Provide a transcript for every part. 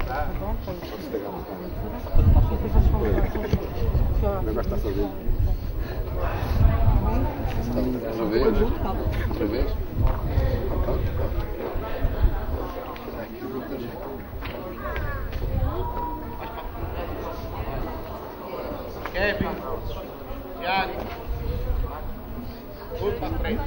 Tá. Posso pegar um carro? O negócio tá sozinho. Outra vez? Outra vez? Kevin, Thiago, tudo pra frente.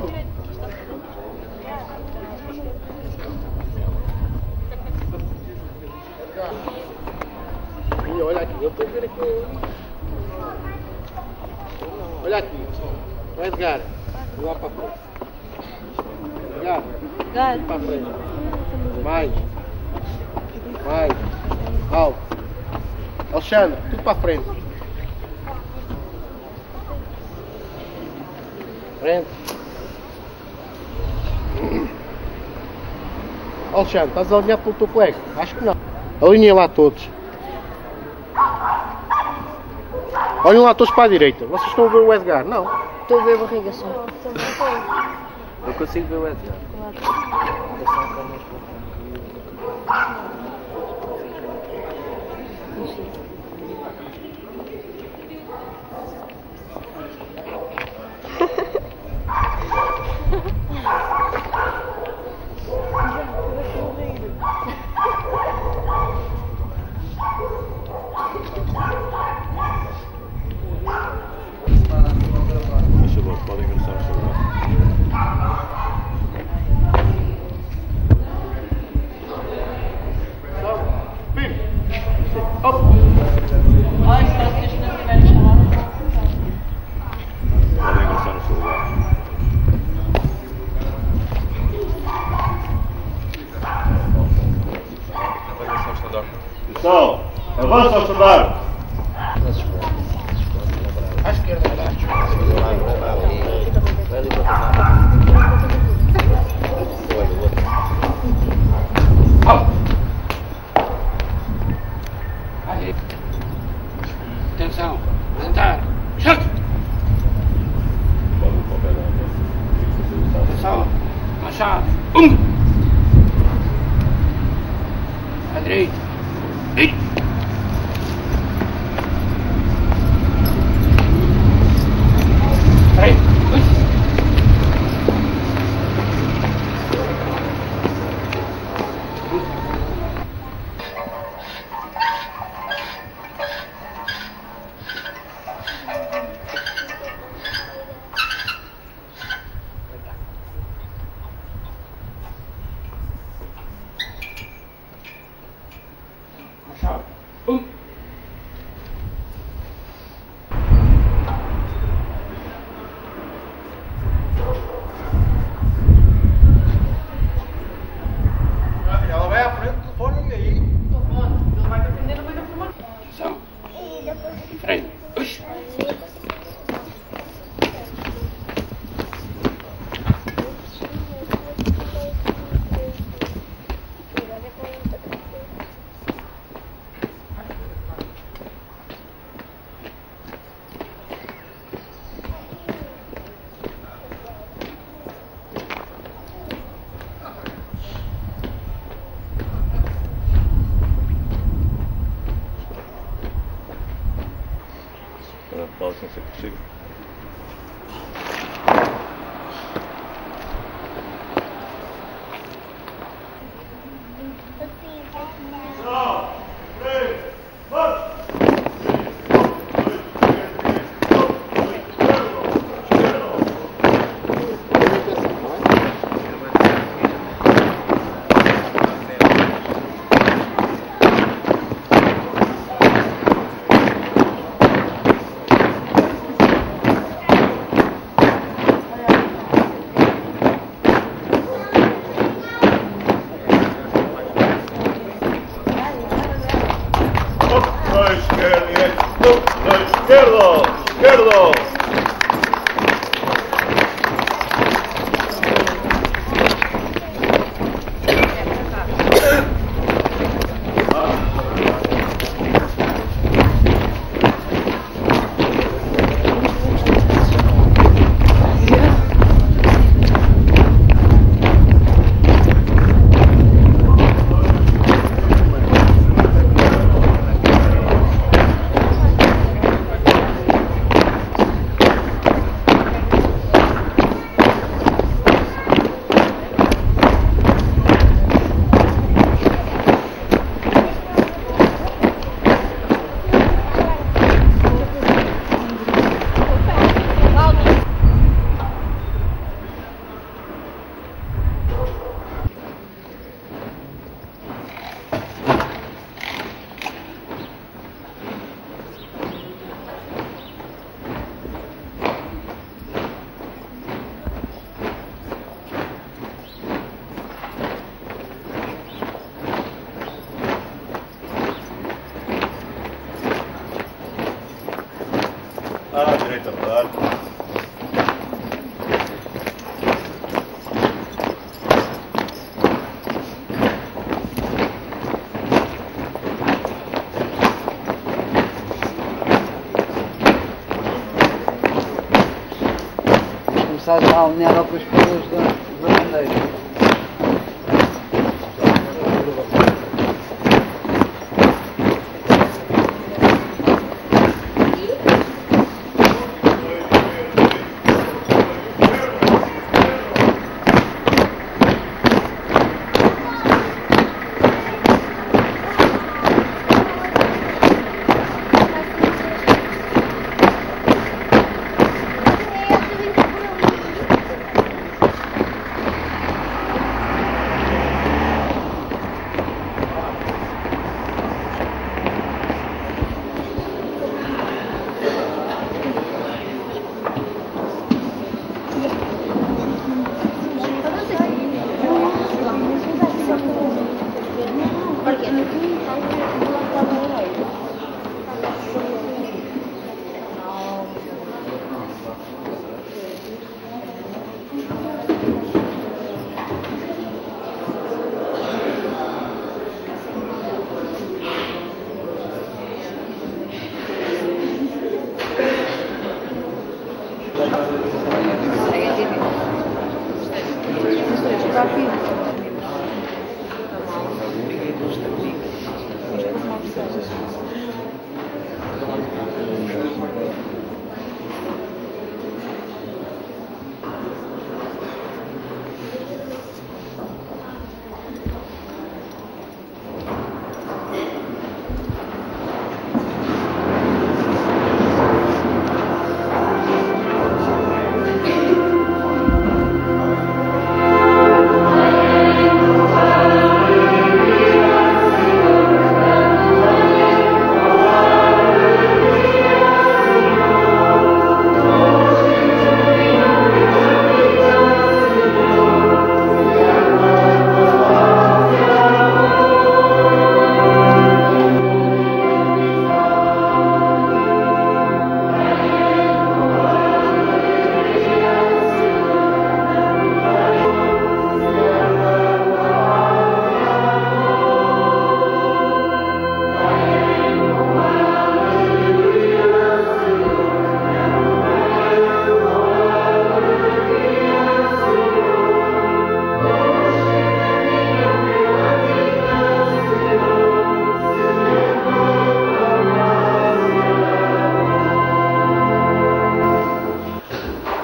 E olha aqui, eu tô vendo aqui. Olha aqui, o Edgar, lá pra frente. Edgar, pra frente. Mais. Alto. Alexandre, tudo pra frente. Frente. Alexandre, estás alinhado pelo teu colega? Acho que não. Alinha lá todos. Olhem lá todos para a direita. Vocês estão a ver o Edgar? Não. Estou a ver a barriga só. Eu consigo ver o Edgar. Podem ingressar no celular. Podem ingressar no celular. Pessoal, avança ao estudar. À esquerda, atenção, apresentar. Certo! Atenção, machado. À direita. Ela vai à frente do telefone aí. Ele vai defender no meio da formação. Atenção. Em frente. Puxa. Pausa, não sei o que chega. Izquierdo. Cantar. Começar já a alinhar com as pessoas da bandeira.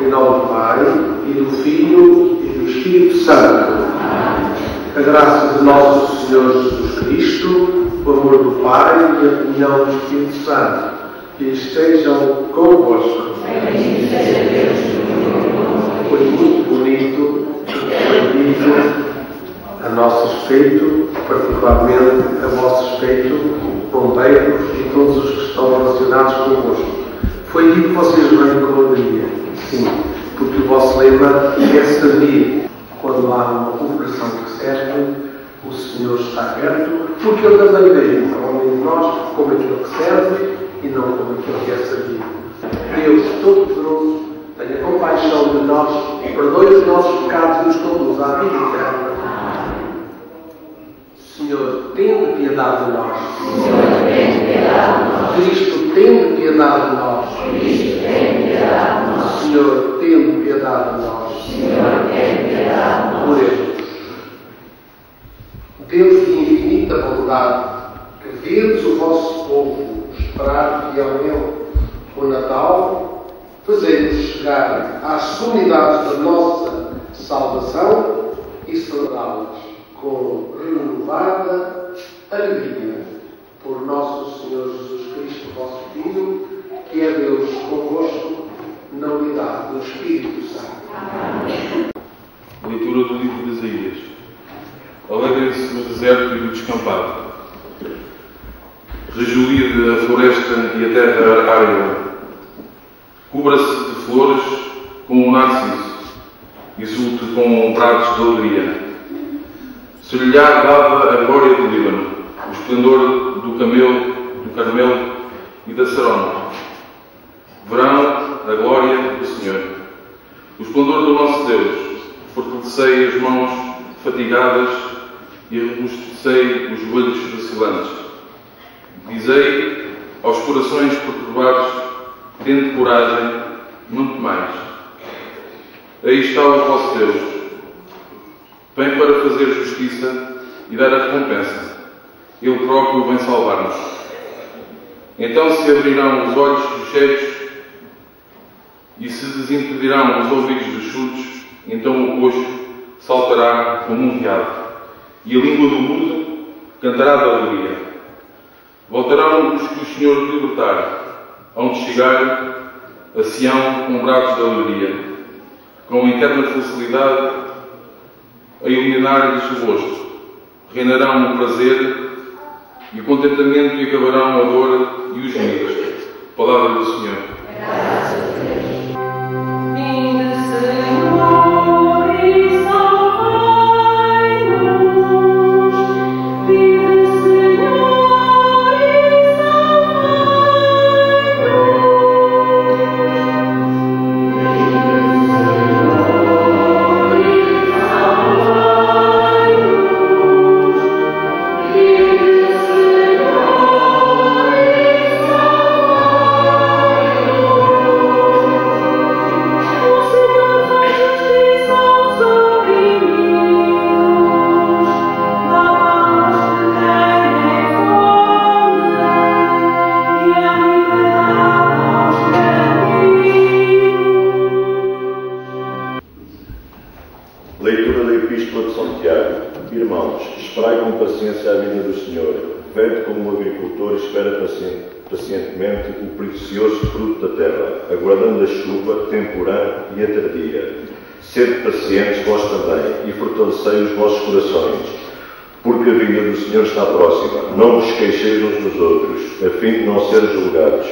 Em nome do Pai, e do Filho, e do Espírito Santo. A graça de nosso Senhor Jesus Cristo, o amor do Pai e a comunhão do Espírito Santo, que estejam convosco. Foi muito bonito foi dito a nosso respeito, particularmente a vosso respeito, bombeiros e todos os que estão relacionados convosco. Foi dito que vocês vêm com alegria. Sim, porque o vosso lema é servir. Quando há uma congregação que serve, o Senhor está perto, porque Ele também veio, não de nós, como aquele que serve e não como aquele que é servido. Deus Todo-Poderoso, tenha compaixão de nós, perdoe os nossos pecados e nos conduza à vida eterna. Senhor, tenha piedade de nós. Cristo, tenha piedade de nós. Senhor, tenha piedade de nós. Oremos. Deus de infinita bondade, que vedes o vosso povo esperar fielmente o Natal, fazei-nos chegar às comunidades da nossa salvação e celebrá-las com renovada alegria. Por nosso Senhor Jesus Cristo, vosso Filho, que é Deus convosco, na unidade do Espírito Santo. Leitura do livro de Isaías. Alegrem-se no deserto e no descampado. Rejuíde a floresta e a terra árida. Cubra-se de flores como um narciso, exulte com prados de alegria. Se lhe dava a glória do Líbano, o esplendor do Carmelo e da Sarona. Verão, a fortalecei as mãos fatigadas e robustecei os joelhos vacilantes. Dizei aos corações perturbados: tende coragem, não temais. Aí está o vosso Deus. Vem para fazer justiça e dar a recompensa. Ele próprio vem salvar-nos. Então se abrirão os olhos dos cegos e se desimpedirão os ouvidos dos surdos. Então o coxo saltará como um veado e a língua do mudo cantará de alegria. Voltarão os que o Senhor libertar, hão de chegar a Sião com braços de alegria, com interna facilidade a iluminar-lhes o rosto. Reinarão o prazer e o contentamento e acabarão a dor e os gemidos. Palavra do Senhor. Graças a Deus. Leitura da Epístola de São Tiago. Irmãos, esperai com paciência a vinda do Senhor. Vede como o agricultor espera pacientemente o precioso fruto da terra, aguardando a chuva temporã e a tardia. Sede pacientes vós também, e fortalecei os vossos corações, porque a vinda do Senhor está próxima. Não vos queixeis uns dos outros, a fim de não seres julgados.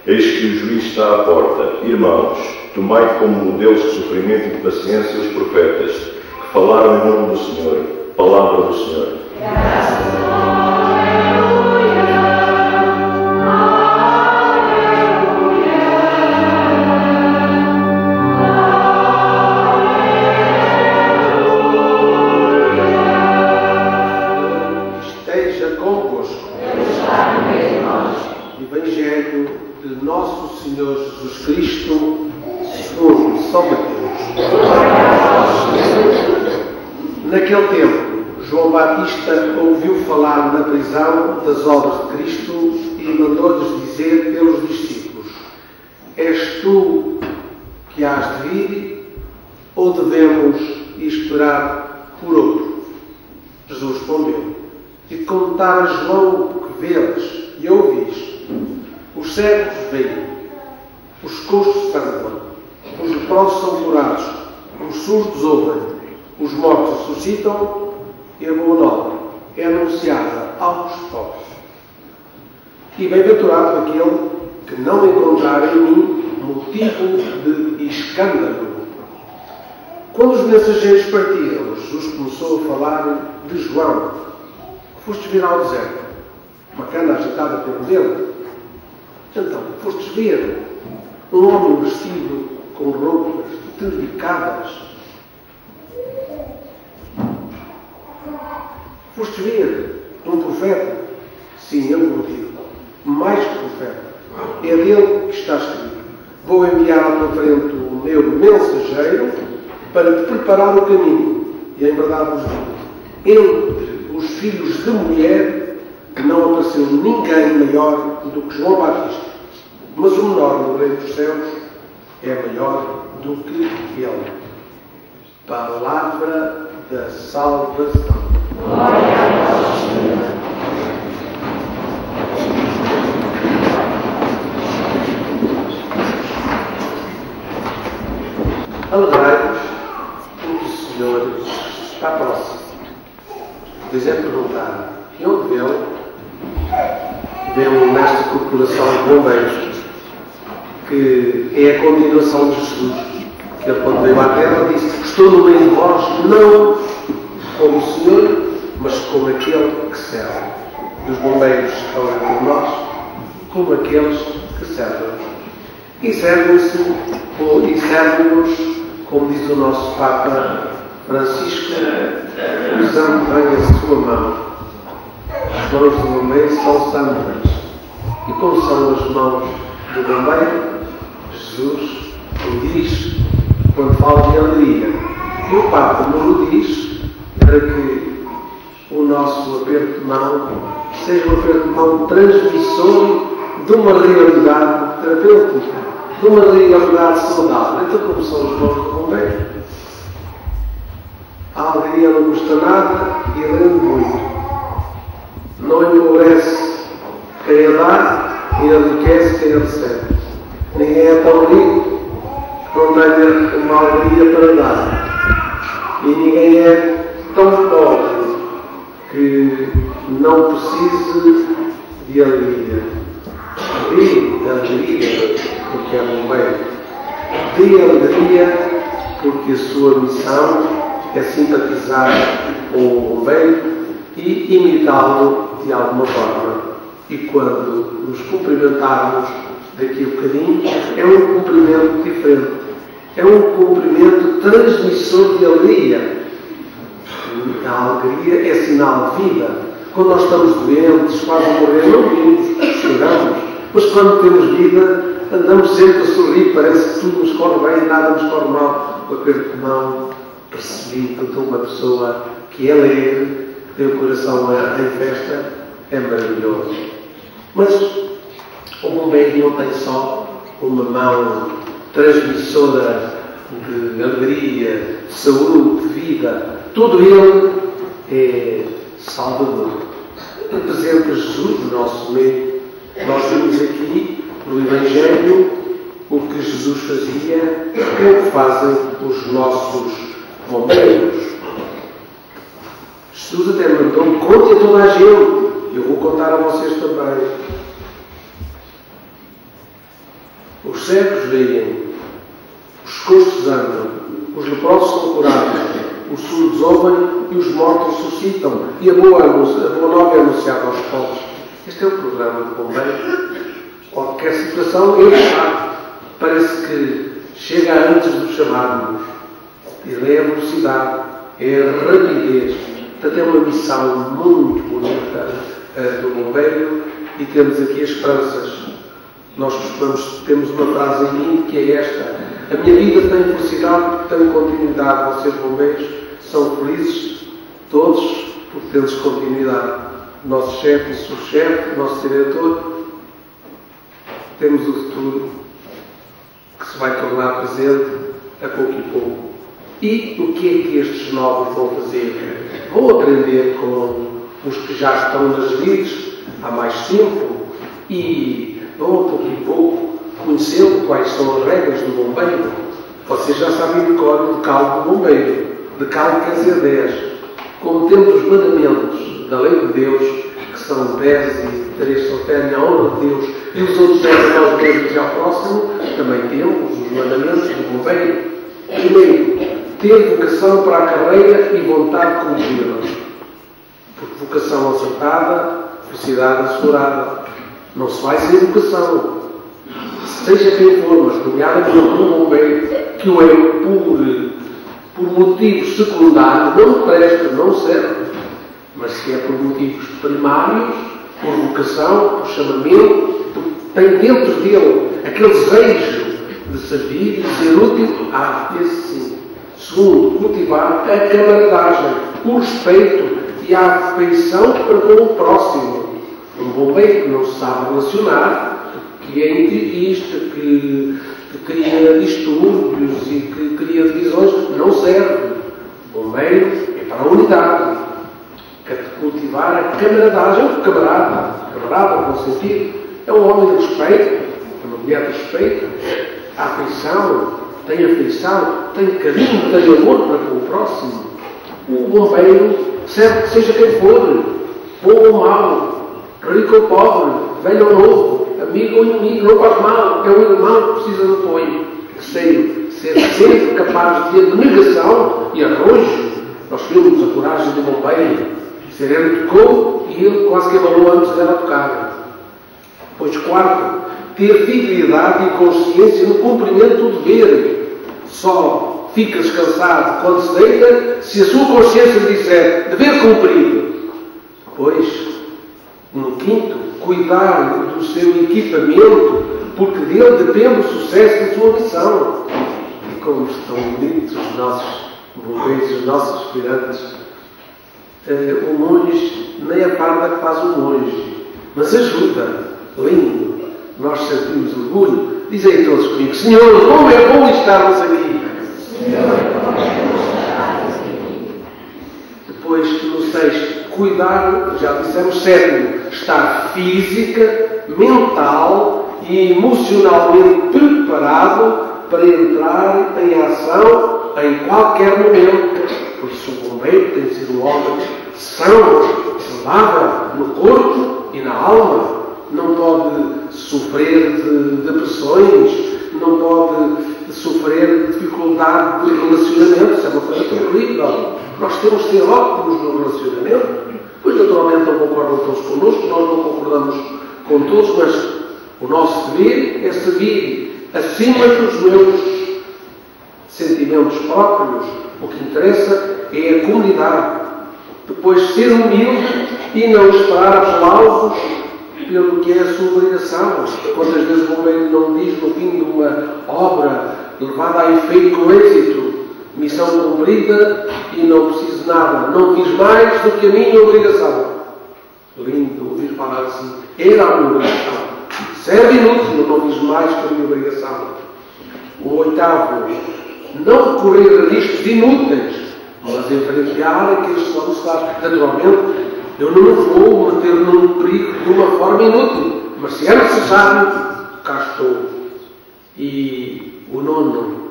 Eis que o juiz está à porta. Irmãos, tomai como modelos de sofrimento e de paciência os profetas, que falaram em nome do Senhor. Palavra do Senhor. Esteja convosco. Evangelho de Nosso Senhor Jesus Cristo, segundo São Mateus. Naquele tempo, João Batista ouviu falar na prisão das obras de Cristo e mandou-lhes dizer pelos discípulos: És tu que hás de vir, ou devemos esperar por outro? Jesus respondeu: E contar a João o que vês e ouvis. Os cegos veem, os coxos andam, os leprosos são curados, os surdos ouvem, os mortos ressuscitam e a boa nova é anunciada aos pobres. E bem-aventurado aquele que não encontrar em mim motivo de escândalo. Quando os mensageiros partiram, Jesus começou a falar de João. Fostes vir ao deserto, uma cana agitada pelo vento. Então, fostes ver um homem vestido com roupas delicadas. Foste ver um profeta? Sim, eu vou dizer, mais que profeta. É dele que está escrito: vou enviar à tua frente o meu mensageiro para te preparar o caminho. E em verdade vos digo, entre os filhos de mulher não apareceu ninguém maior do que João Batista. Mas o menor no reino dos céus é maior do que ele. Palavra da salvação. Glória a Deus, Senhor. Alegrai-vos, porque o Senhor está próximo. Se quiser perguntar de onde veio, veio nesta corporação de bombeiros, que é a continuação de Jesus, que ele, quando veio à terra, disse: estou no meio de vós, não como o Senhor, mas como aquele que serve. E os bombeiros estão entre nós como aqueles que servem. E servem-nos, como diz o nosso Papa Francisco, usando bem a sua mão. As mãos do bombeiro são santas. E como são as mãos do bombeiro, Jesus o diz quando fala de alegria. E o Papa não o diz para que o nosso aperto de mão seja um aperto de mão transmissor de uma realidade terapêutica, de uma realidade saudável. Então, como são as mãos do bombeiro, a alegria não custa nada e rende muito. Não empobrece quem a dá e enriquece quem a recebe. Ninguém é tão rico que não tenha uma alegria para dar. E ninguém é tão pobre que não precise de alegria. Dê alegria porque é bombeiro. Dê alegria porque a sua missão é simpatizar com o bombeiro e imitá-lo de alguma forma. E quando nos cumprimentarmos daqui a bocadinho, é um cumprimento diferente. É um cumprimento transmissor de alegria. A alegria é sinal de vida. Quando nós estamos doentes, quase a morrer, não vimos, choramos. Mas quando temos vida, andamos sempre a sorrir, parece que tudo nos corre bem e nada nos corre mal. O aperto de mão percebido de uma pessoa que é alegre, que tem o coração em festa, é maravilhoso. Mas o bombeiro não tem só uma mão transmissora de alegria, de saúde, de vida. Tudo ele é salvador. Representa Jesus no nosso meio. Nós vimos aqui no Evangelho o que Jesus fazia, o que fazem os nossos bombeiros. Jesus até mandou: conte a toda a gente. Eu vou contar a vocês também. Os cegos veem, os coxos andam, os leprosos são curados, os surdos ouvem e os mortos ressuscitam. E a boa nova é anunciada aos pobres. Este é o programa do bombeiro. Qualquer situação, ele sabe. Parece que chega antes do chamarmos. Ele é a velocidade, é a rapidez. Portanto, é uma missão muito bonita do bombeiro e temos aqui as esperanças. Nós temos uma frase em mim que é esta: a minha vida tem felicidade porque tem continuidade. Vocês, bombeiros, são felizes todos porque temos continuidade. Nosso chefe, o subchefe, nosso diretor, temos o futuro que se vai tornar presente a pouco e pouco. E o que é que estes novos vão fazer? Vão aprender com os que já estão nas lides há mais tempo e vão a pouco e pouco conhecendo quais são as regras do bombeiro. Vocês já sabem de cor o decálogo do bombeiro. Decálogo quer dizer 10. Como temos os mandamentos da lei de Deus, que são 10 e 3 só terem a honra de Deus, e os outros 10 a nós mesmos e ao próximo, também temos os mandamentos do bombeiro. Primeiro, ter vocação para a carreira e vontade de cumpri-la. Porque vocação acertada, felicidade assegurada. Não se vai sem vocação. Seja quem for, mas nomeadamente um bombeiro que o é por motivos secundários, não presta, não serve. Mas se é por motivos primários, por vocação, por chamamento, tem dentro dele aquele desejo de servir, de ser útil, esse sim. Segundo, cultivar a camaradagem, o respeito e a afeição para com o próximo. Um bombeiro que não se sabe relacionar, que é intimista, que cria distúrbios e que cria divisões, não serve. O bombeiro é para a unidade. Cultivar a camaradagem, o camarada no sentido, é um homem de respeito, é uma mulher de respeito, a afeição, tem carinho, tem amor para com o próximo. O bombeiro serve que seja quem for, bom ou mau, rico ou pobre, velho ou novo, amigo ou inimigo, não faz mal, é um irmão que precisa de apoio. Ser sempre capaz de abnegação e arrojo. Nós vimos a coragem do bombeiro. Ele tocou e ele quase que abalou antes dela tocar. Pois quarto, ter fidelidade e consciência no cumprimento do dever. Só fica descansado quando se deita, se a sua consciência lhe disser dever cumprido. Pois, no quinto, cuidar do seu equipamento, porque dele depende o sucesso da sua missão. E como estão bonitos os nossos bombeiros, os nossos aspirantes, o monge nem a parda que faz o monge, mas ajuda, lindo, nós sentimos orgulho. Dizem todos comigo: Senhor, como é bom estarmos aqui. Depois, no sexto, cuidar, já dissemos. Sétimo, estar física, mental e emocionalmente preparado para entrar em ação em qualquer momento. Por isso o bombeiro tem de ser um homem são, saudável no corpo e na alma. Não pode sofrer de depressões, não pode sofrer de dificuldade de relacionamento. Isso é uma coisa terrível. Nós temos de ser ótimos no relacionamento. Pois naturalmente não concordam todos connosco, nós não concordamos com todos, mas o nosso dever é servir acima dos meus sentimentos próprios. O que interessa é a comunidade. Depois ser humilde e não esperar aplausos pelo que é a sua obrigação. Quantas vezes o bombeiro não diz no fim de uma obra levada a efeito com êxito: missão cumprida e não preciso de nada, não fiz mais do que a minha obrigação. Lindo ouvir falar assim: era a minha obrigação. Serve inútil, não fiz mais que a minha obrigação. O oitavo, não correr riscos inúteis, mas enfrentar aqueles que são necessários. Naturalmente, eu não vou meter num perigo de uma forma inútil, mas se é necessário, cá estou. E o nono,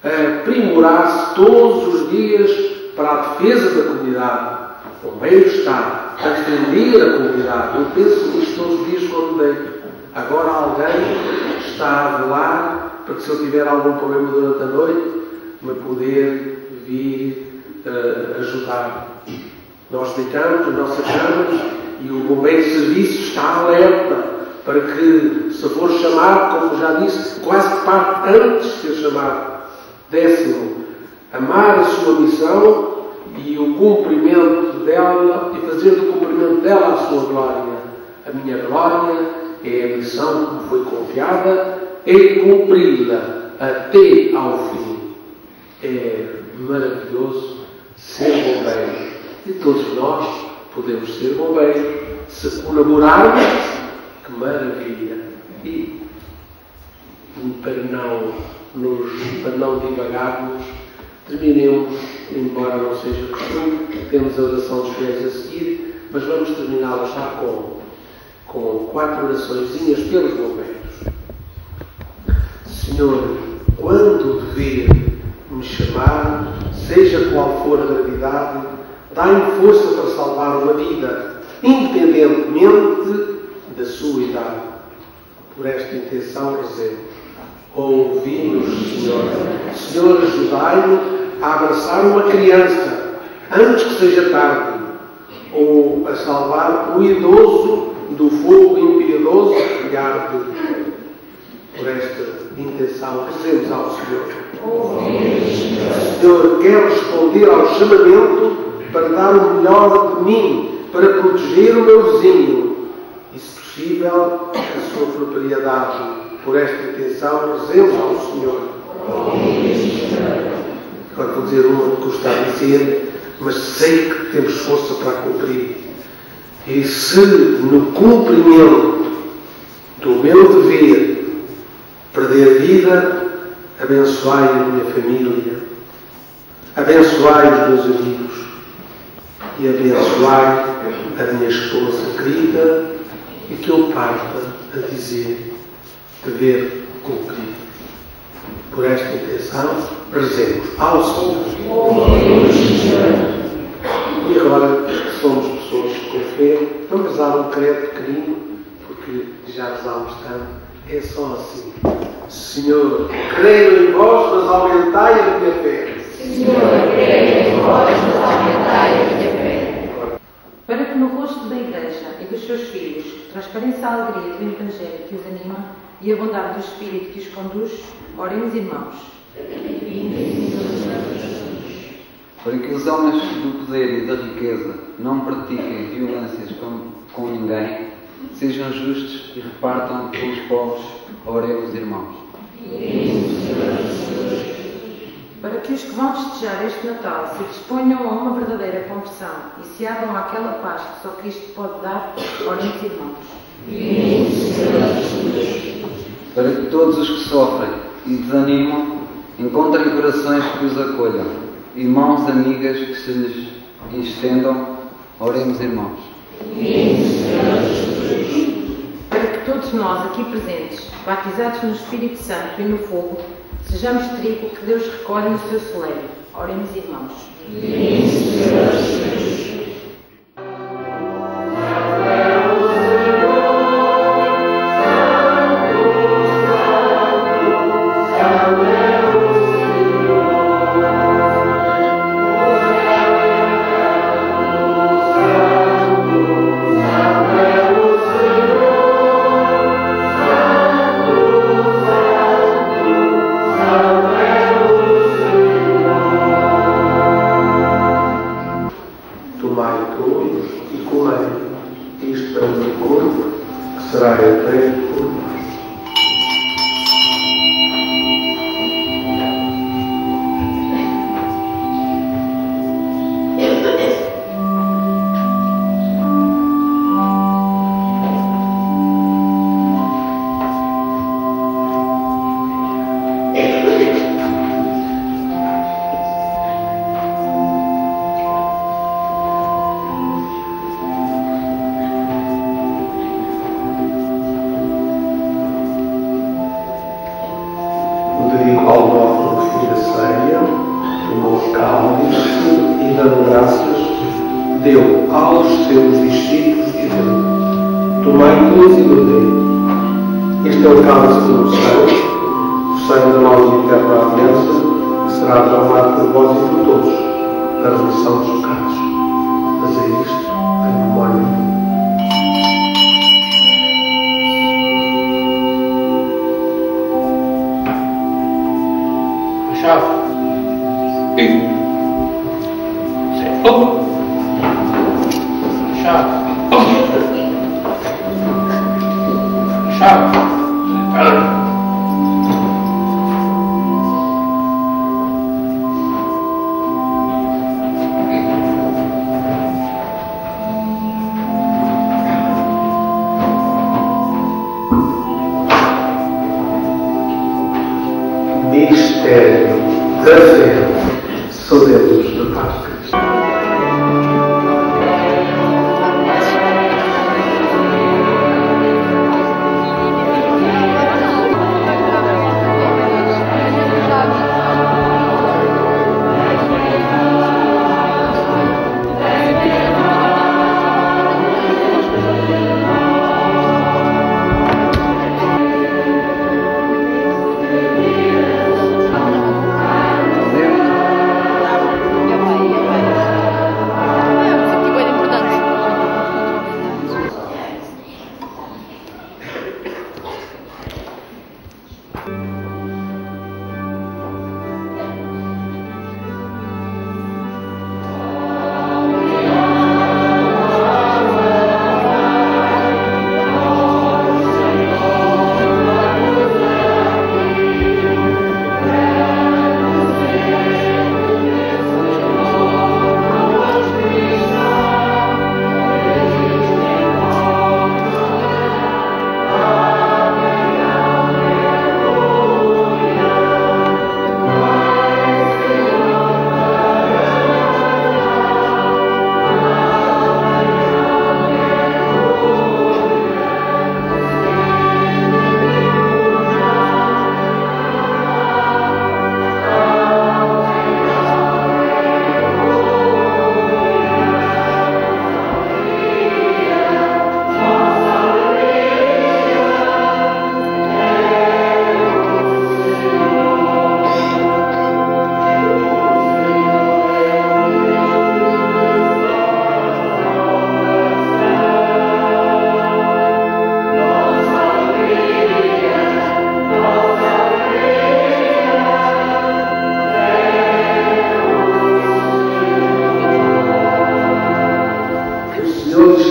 aprimorar-se todos os dias para a defesa da comunidade. O bombeiro está a defender a comunidade. Eu penso nisto todos os dias quando deito. Agora alguém está a velar para que, se eu tiver algum problema durante a noite, me poder vir ajudar. Nós deitamos as nossas camas e o bombeiro de serviço está alerta para que, se for chamado, como já disse, quase que parte antes de ser chamado. Décimo, amar a sua missão e o cumprimento dela, e fazer do cumprimento dela a sua glória. A minha glória é a missão que me foi confiada, é cumpri-la até ao fim. É maravilhoso ser bombeiro. E todos nós podemos ser bombeiros se colaborarmos. Que maravilha! E para não divagarmos, terminemos, embora não seja costume, temos a oração dos fiéis a seguir, mas vamos terminá-la já com 4 oraçõezinhas pelos bombeiros. Senhor, quando dever me chamar, seja qual for a gravidade, dai-me força para salvar uma vida, independentemente da sua idade. Por esta intenção rezemos. Ouvi-nos, Senhor. Senhor, ajudai-me a abraçar uma criança antes que seja tarde, ou a salvar o idoso do fogo impiedoso que arde. Por esta intenção, rezemos ao Senhor. Senhor, quero responder ao chamamento para dar o melhor de mim, para proteger o meu vizinho e, se possível, a sua propriedade. Por esta intenção, rezemos ao Senhor. Agora vou dizer uma que custa a dizer, mas sei que temos força para cumprir. E se no cumprimento do meu dever perder a vida, abençoai a minha família, abençoai os meus amigos e abençoai a minha esposa querida, e que eu parta a dizer dever cumprido. Por esta intenção, rezemos ao Senhor. E agora, se somos pessoas com fé, vamos rezar um credo pequenino, porque já rezámos tanto. É só assim: Senhor, creio em vós, mas aumentai a minha fé. Senhor, creio em vós, mas aumentai a minha fé. Para que no rosto da Igreja e dos seus filhos transpareça a alegria do Evangelho que os anima e a bondade do Espírito que os conduz, oremos, irmãos. Para que os homens do poder e da riqueza não pratiquem violências com ninguém, sejam justos e repartam pelos povos, oremos, irmãos. Para que os que vão festejar este Natal se disponham a uma verdadeira conversão e se abram àquela paz que só Cristo pode dar, oremos, irmãos. Para que todos os que sofrem e desanimam encontrem corações que os acolham e mãos amigas que se lhes estendam, oremos, irmãos. Para que todos nós aqui presentes, batizados no Espírito Santo e no fogo, sejamos trigo que Deus recolhe no seu celeiro. Oremos, irmãos. Deu aos seus discípulos e deu: tomai todos e bebei. Este é o cálice do meu sangue, o sangue da nova e eterna aliança, que será derramado por vós e por todos, para a remissão dos pecados. Fazei isto em memória de mim. Chave. Mistério da fé. Saudemos da paz de Cristo.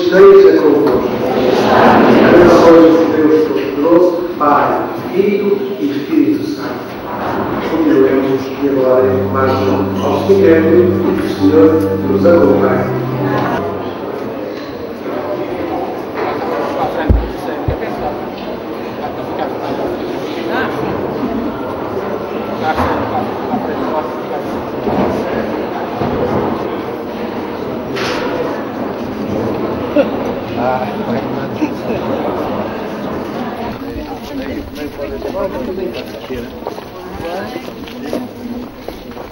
esteja convosco. Abençoe-vos Deus Todo-Poderoso, Pai, Filho e Espírito Santo. Continuemos e agora mais ao cemitério e que o Senhor nos acompanhe.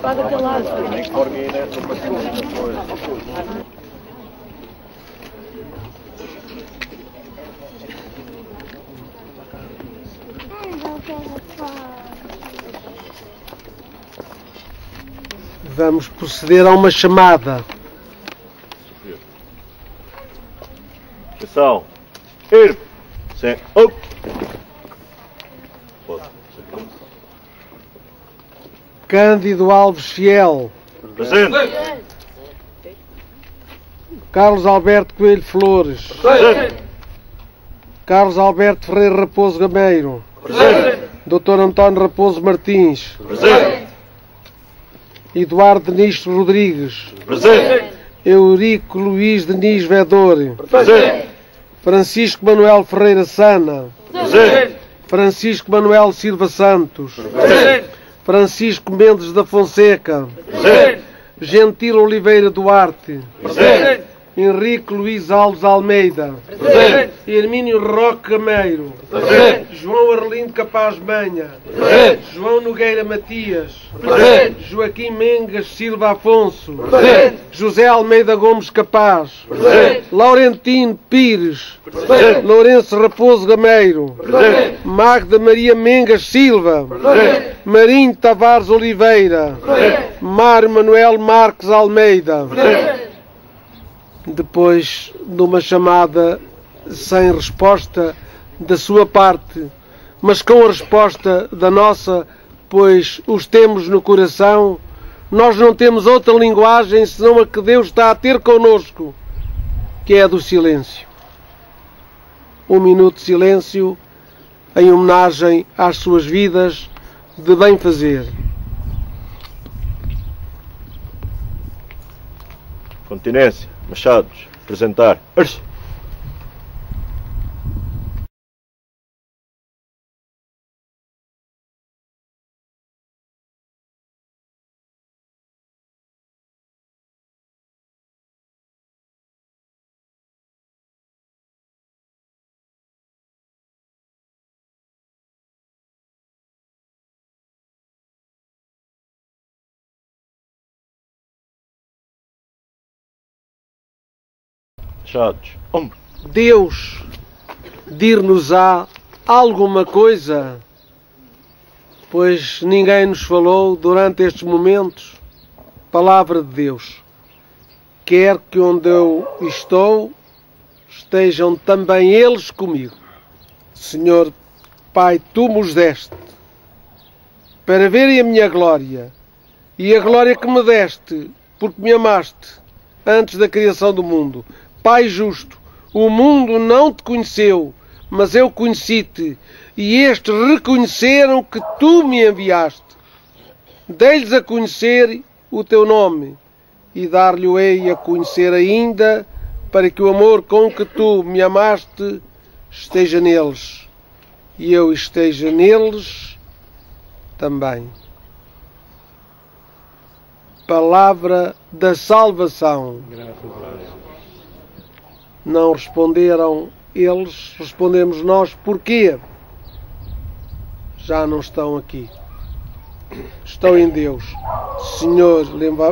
Para aquele lado. Vamos proceder a uma chamada. Atenção. Firme. Sem. Up. Cândido Alves Fiel. Presente. Carlos Alberto Coelho Flores. Presente. Carlos Alberto Ferreira Raposo Gameiro. Presente. Dr. António Raposo Martins. Presente. Eduardo Denis Rodrigues. Presente. Eurico Luís Denis Vedor. Presente. Francisco Manuel Ferreira Sana. Presente. Francisco Manuel Silva Santos. Presente. Francisco Mendes da Fonseca. Presente. Gentil Oliveira Duarte. Presente. Henrique Luís Alves Almeida. Presente. Hermínio Roque Gameiro. Presente. João Arlindo Capaz Manha. Presente. João Nogueira Matias. Presente. Joaquim Mengas Silva Afonso. Presente. José Almeida Gomes Capaz. Presente. Laurentino Pires. Presente. Lourenço Raposo Gameiro. Presente. Magda Maria Mengas Silva. Presente. Marinho Tavares Oliveira. Presente. Mário Manuel Marques Almeida. Presente. Depois de uma chamada sem resposta da sua parte, mas com a resposta da nossa, pois os temos no coração, nós não temos outra linguagem senão a que Deus está a ter connosco, que é a do silêncio. Um minuto de silêncio em homenagem às suas vidas de bem-fazer. Continência. Machados. Apresentar. Arce. Machados. Deus dir-nos-á alguma coisa, pois ninguém nos falou durante estes momentos. Palavra de Deus. Quer que onde eu estou, estejam também eles comigo. Senhor, Pai, Tu me deste para verem a minha glória e a glória que me deste, porque me amaste antes da criação do mundo. Pai justo, o mundo não te conheceu, mas eu conheci-te, e estes reconheceram que tu me enviaste. Dei-lhes a conhecer o teu nome, e dar-lhe-ei a conhecer ainda, para que o amor com que tu me amaste esteja neles, e eu esteja neles também. Palavra da salvação. Não responderam eles, respondemos nós. Porquê? Já não estão aqui. Estão em Deus. Senhor,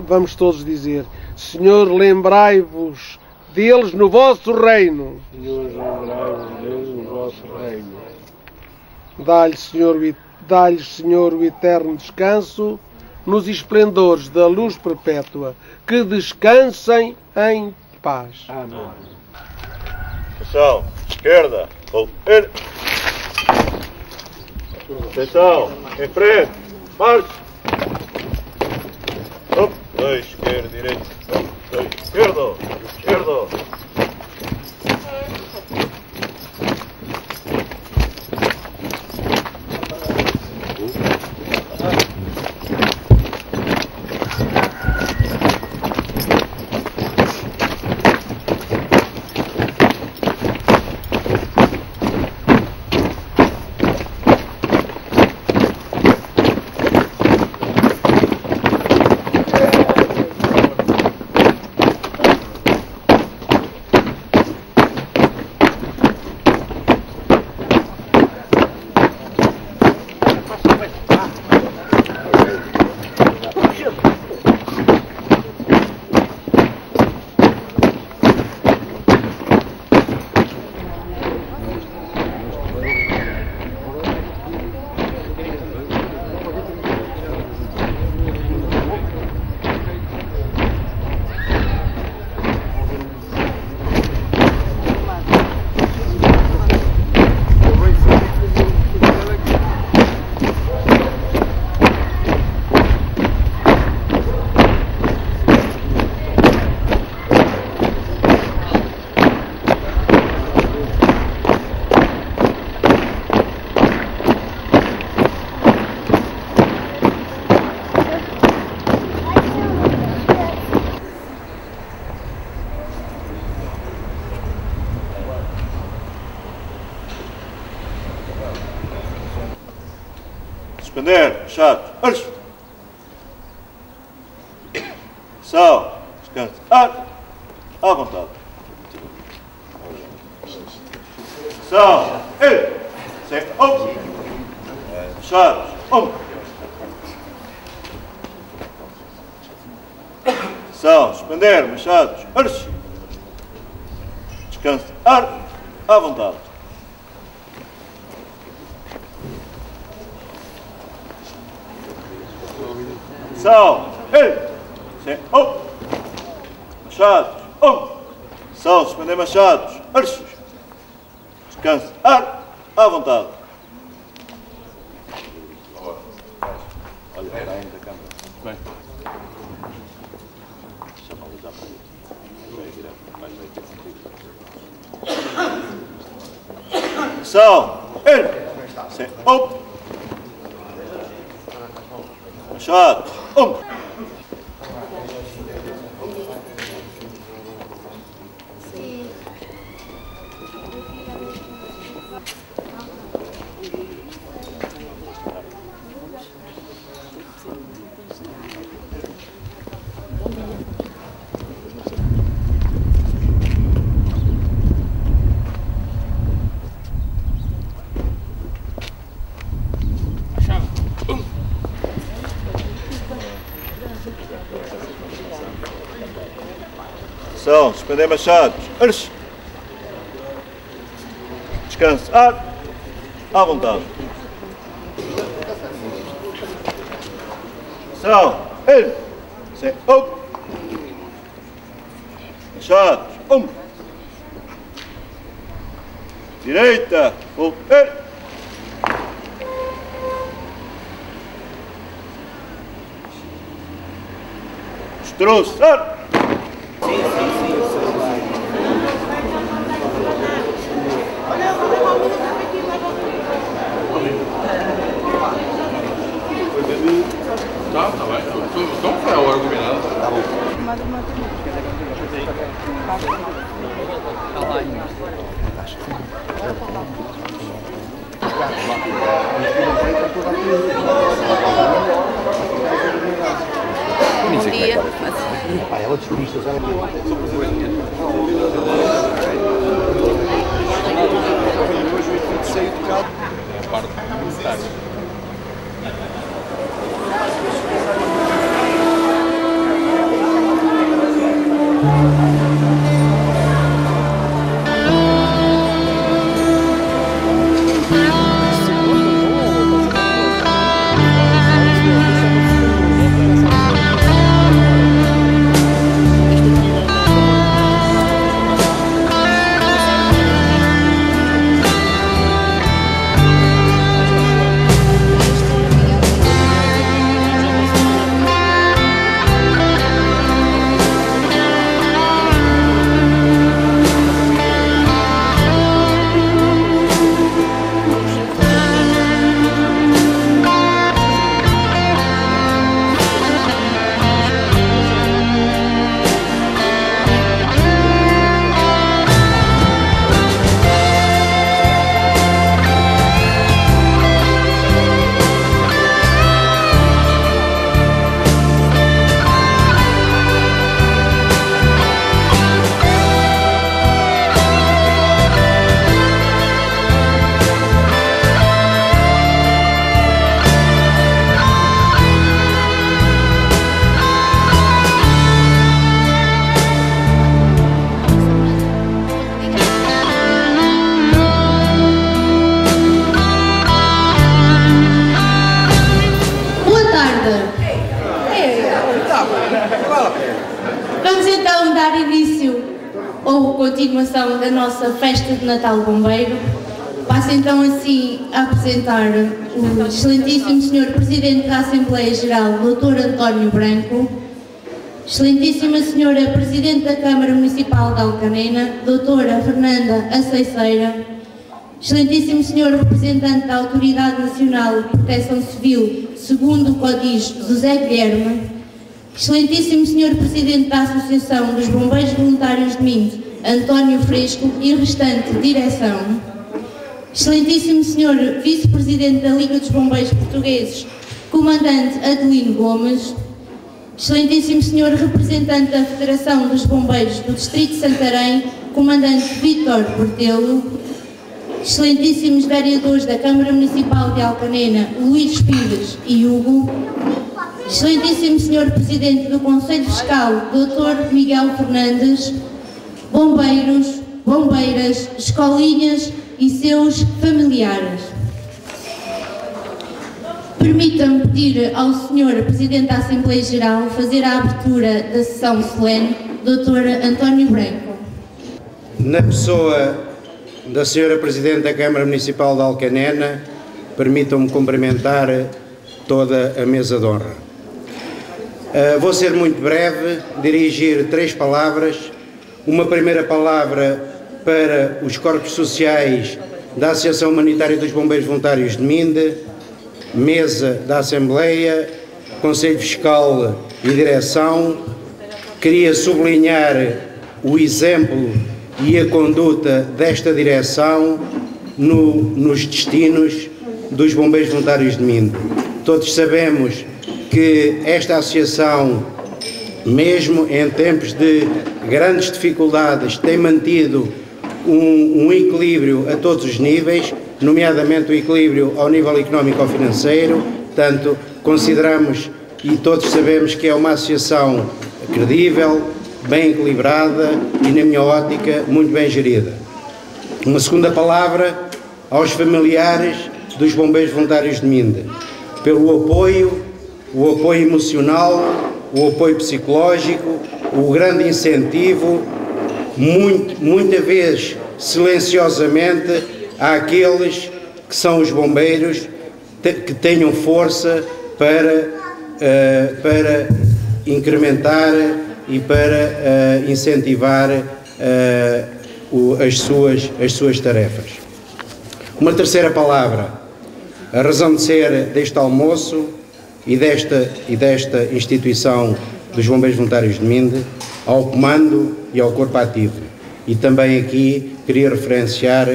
vamos todos dizer, Senhor, lembrai-vos deles no vosso reino. Senhor, lembrai-vos deles no vosso reino. Dá-lhes, Senhor, o eterno descanso nos esplendores da luz perpétua. Que descansem em paz. Amém. Atenção, esquerda, volta. Atenção, em frente, marcha. Dois, esquerda, direita. Dois, esquerdo, esquerdo. Suspender, Machado, marcha. Ação, descanso, ar, à vontade. Ação, sem, Machado, Ação, suspender, Machados, marcha. Descanso, ar, à vontade. Ação, sem, Machados, Ação, suspender, Machados, marcha. Descanso, ar, à vontade. Olha, está ainda a câmara. Bem. Chama-lhe já para isso. Vai virar, mais vai ter sentido. Ação, sem, Machado, Ação, suspender Machados, marcha. Descanso, ar, à vontade. Ação, sem, Machados, direita, destroçar. Tá bem. Então foi a hora combinada. Tá bom. Bom dia. Ela descobriu-se já. Saiu de cá. É a parte militar. Vamos então dar início ou continuação da nossa festa de Natal Bombeiro. Passo então assim a apresentar o excelentíssimo Sr. Presidente da Assembleia Geral, Dr. António Branco, excelentíssima Sra. Presidente da Câmara Municipal de Alcanena, Dra. Fernanda Aceiceira, excelentíssimo Sr. Representante da Autoridade Nacional de Proteção Civil, segundo o CODIS, José Guilherme, excelentíssimo Sr. Presidente da Associação dos Bombeiros Voluntários de Minho, António Fresco e restante direção, Excelentíssimo Senhor Vice-Presidente da Liga dos Bombeiros Portugueses, Comandante Adelino Gomes, Excelentíssimo Senhor Representante da Federação dos Bombeiros do Distrito de Santarém, Comandante Vítor Portelo, Excelentíssimos Vereadores da Câmara Municipal de Alcanena, Luís Pires e Hugo, Excelentíssimo Senhor Presidente do Conselho Fiscal, Dr. Miguel Fernandes, bombeiros, bombeiras, escolinhas e seus familiares. Permitam-me pedir ao Sr. Presidente da Assembleia Geral fazer a abertura da sessão solene, Dr. António Branco. Na pessoa da Sra. Presidente da Câmara Municipal de Alcanena, permitam-me cumprimentar toda a mesa de honra. Vou ser muito breve, dirigir 3 palavras. Uma primeira palavra para os corpos sociais da Associação Humanitária dos Bombeiros Voluntários de Minde, mesa da Assembleia, Conselho Fiscal e Direção. Queria sublinhar o exemplo e a conduta desta direção nos destinos dos Bombeiros Voluntários de Minde. Todos sabemos que esta associação, mesmo em tempos de grandes dificuldades, tem mantido um equilíbrio a todos os níveis, nomeadamente o equilíbrio ao nível económico-financeiro. Portanto, consideramos e todos sabemos que é uma associação credível, bem equilibrada e, na minha ótica, muito bem gerida. Uma segunda palavra aos familiares dos Bombeiros Voluntários de Minde, pelo apoio, o apoio emocional, o apoio psicológico, o grande incentivo, muitas vezes silenciosamente, àqueles que são os bombeiros, que tenham força para incrementar e para incentivar as suas tarefas. Uma terceira palavra, a razão de ser deste almoço e desta instituição dos Bombeiros Voluntários de Minde, ao comando e ao corpo ativo. E também aqui queria referenciar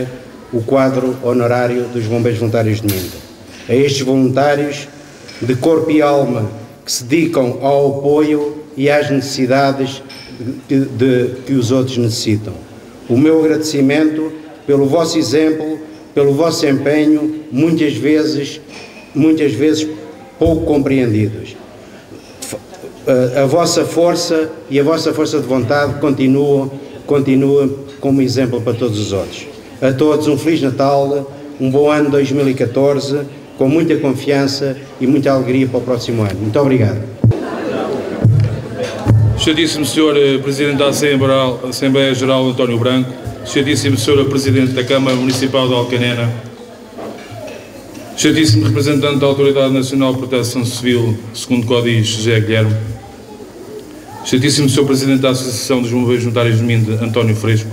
o quadro honorário dos Bombeiros Voluntários de Minde. A estes voluntários de corpo e alma que se dedicam ao apoio e às necessidades que os outros necessitam. O meu agradecimento pelo vosso exemplo, pelo vosso empenho, muitas vezes pouco compreendidos. A vossa força e a vossa força de vontade continua como exemplo para todos os outros. A todos um Feliz Natal, um bom ano 2014, com muita confiança e muita alegria para o próximo ano. Muito obrigado. Excelentíssimo Sr. Presidente da Assembleia Geral António Branco, Excelentíssimo Sr. Presidente da Câmara Municipal de Alcanena, Excelentíssimo Representante da Autoridade Nacional de Proteção Civil, segundo Código José Guilherme, Excelentíssimo Sr. Presidente da Associação dos Bombeiros Voluntários de Minde, António Fresco,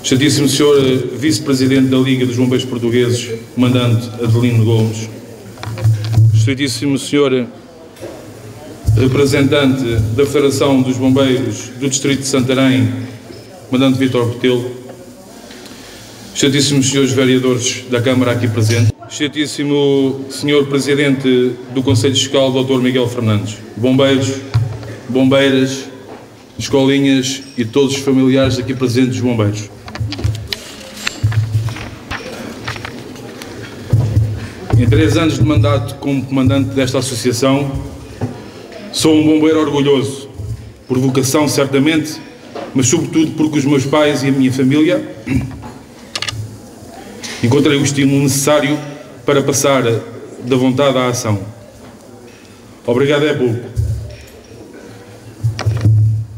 Excelentíssimo Sr. Vice-Presidente da Liga dos Bombeiros Portugueses, Comandante Adelino Gomes, Excelentíssimo Sr. Representante da Federação dos Bombeiros do Distrito de Santarém, Comandante Vítor Portelo, Excelentíssimos Srs. Vereadores da Câmara aqui presentes, Excelentíssimo Sr. Presidente do Conselho Fiscal, Dr. Miguel Fernandes, bombeiros, bombeiras, escolinhas e todos os familiares aqui presentes dos bombeiros. Em 3 anos de mandato como comandante desta associação, sou um bombeiro orgulhoso, por vocação certamente, mas sobretudo porque os meus pais e a minha família encontrei o estímulo necessário para passar da vontade à ação. Obrigado é pouco.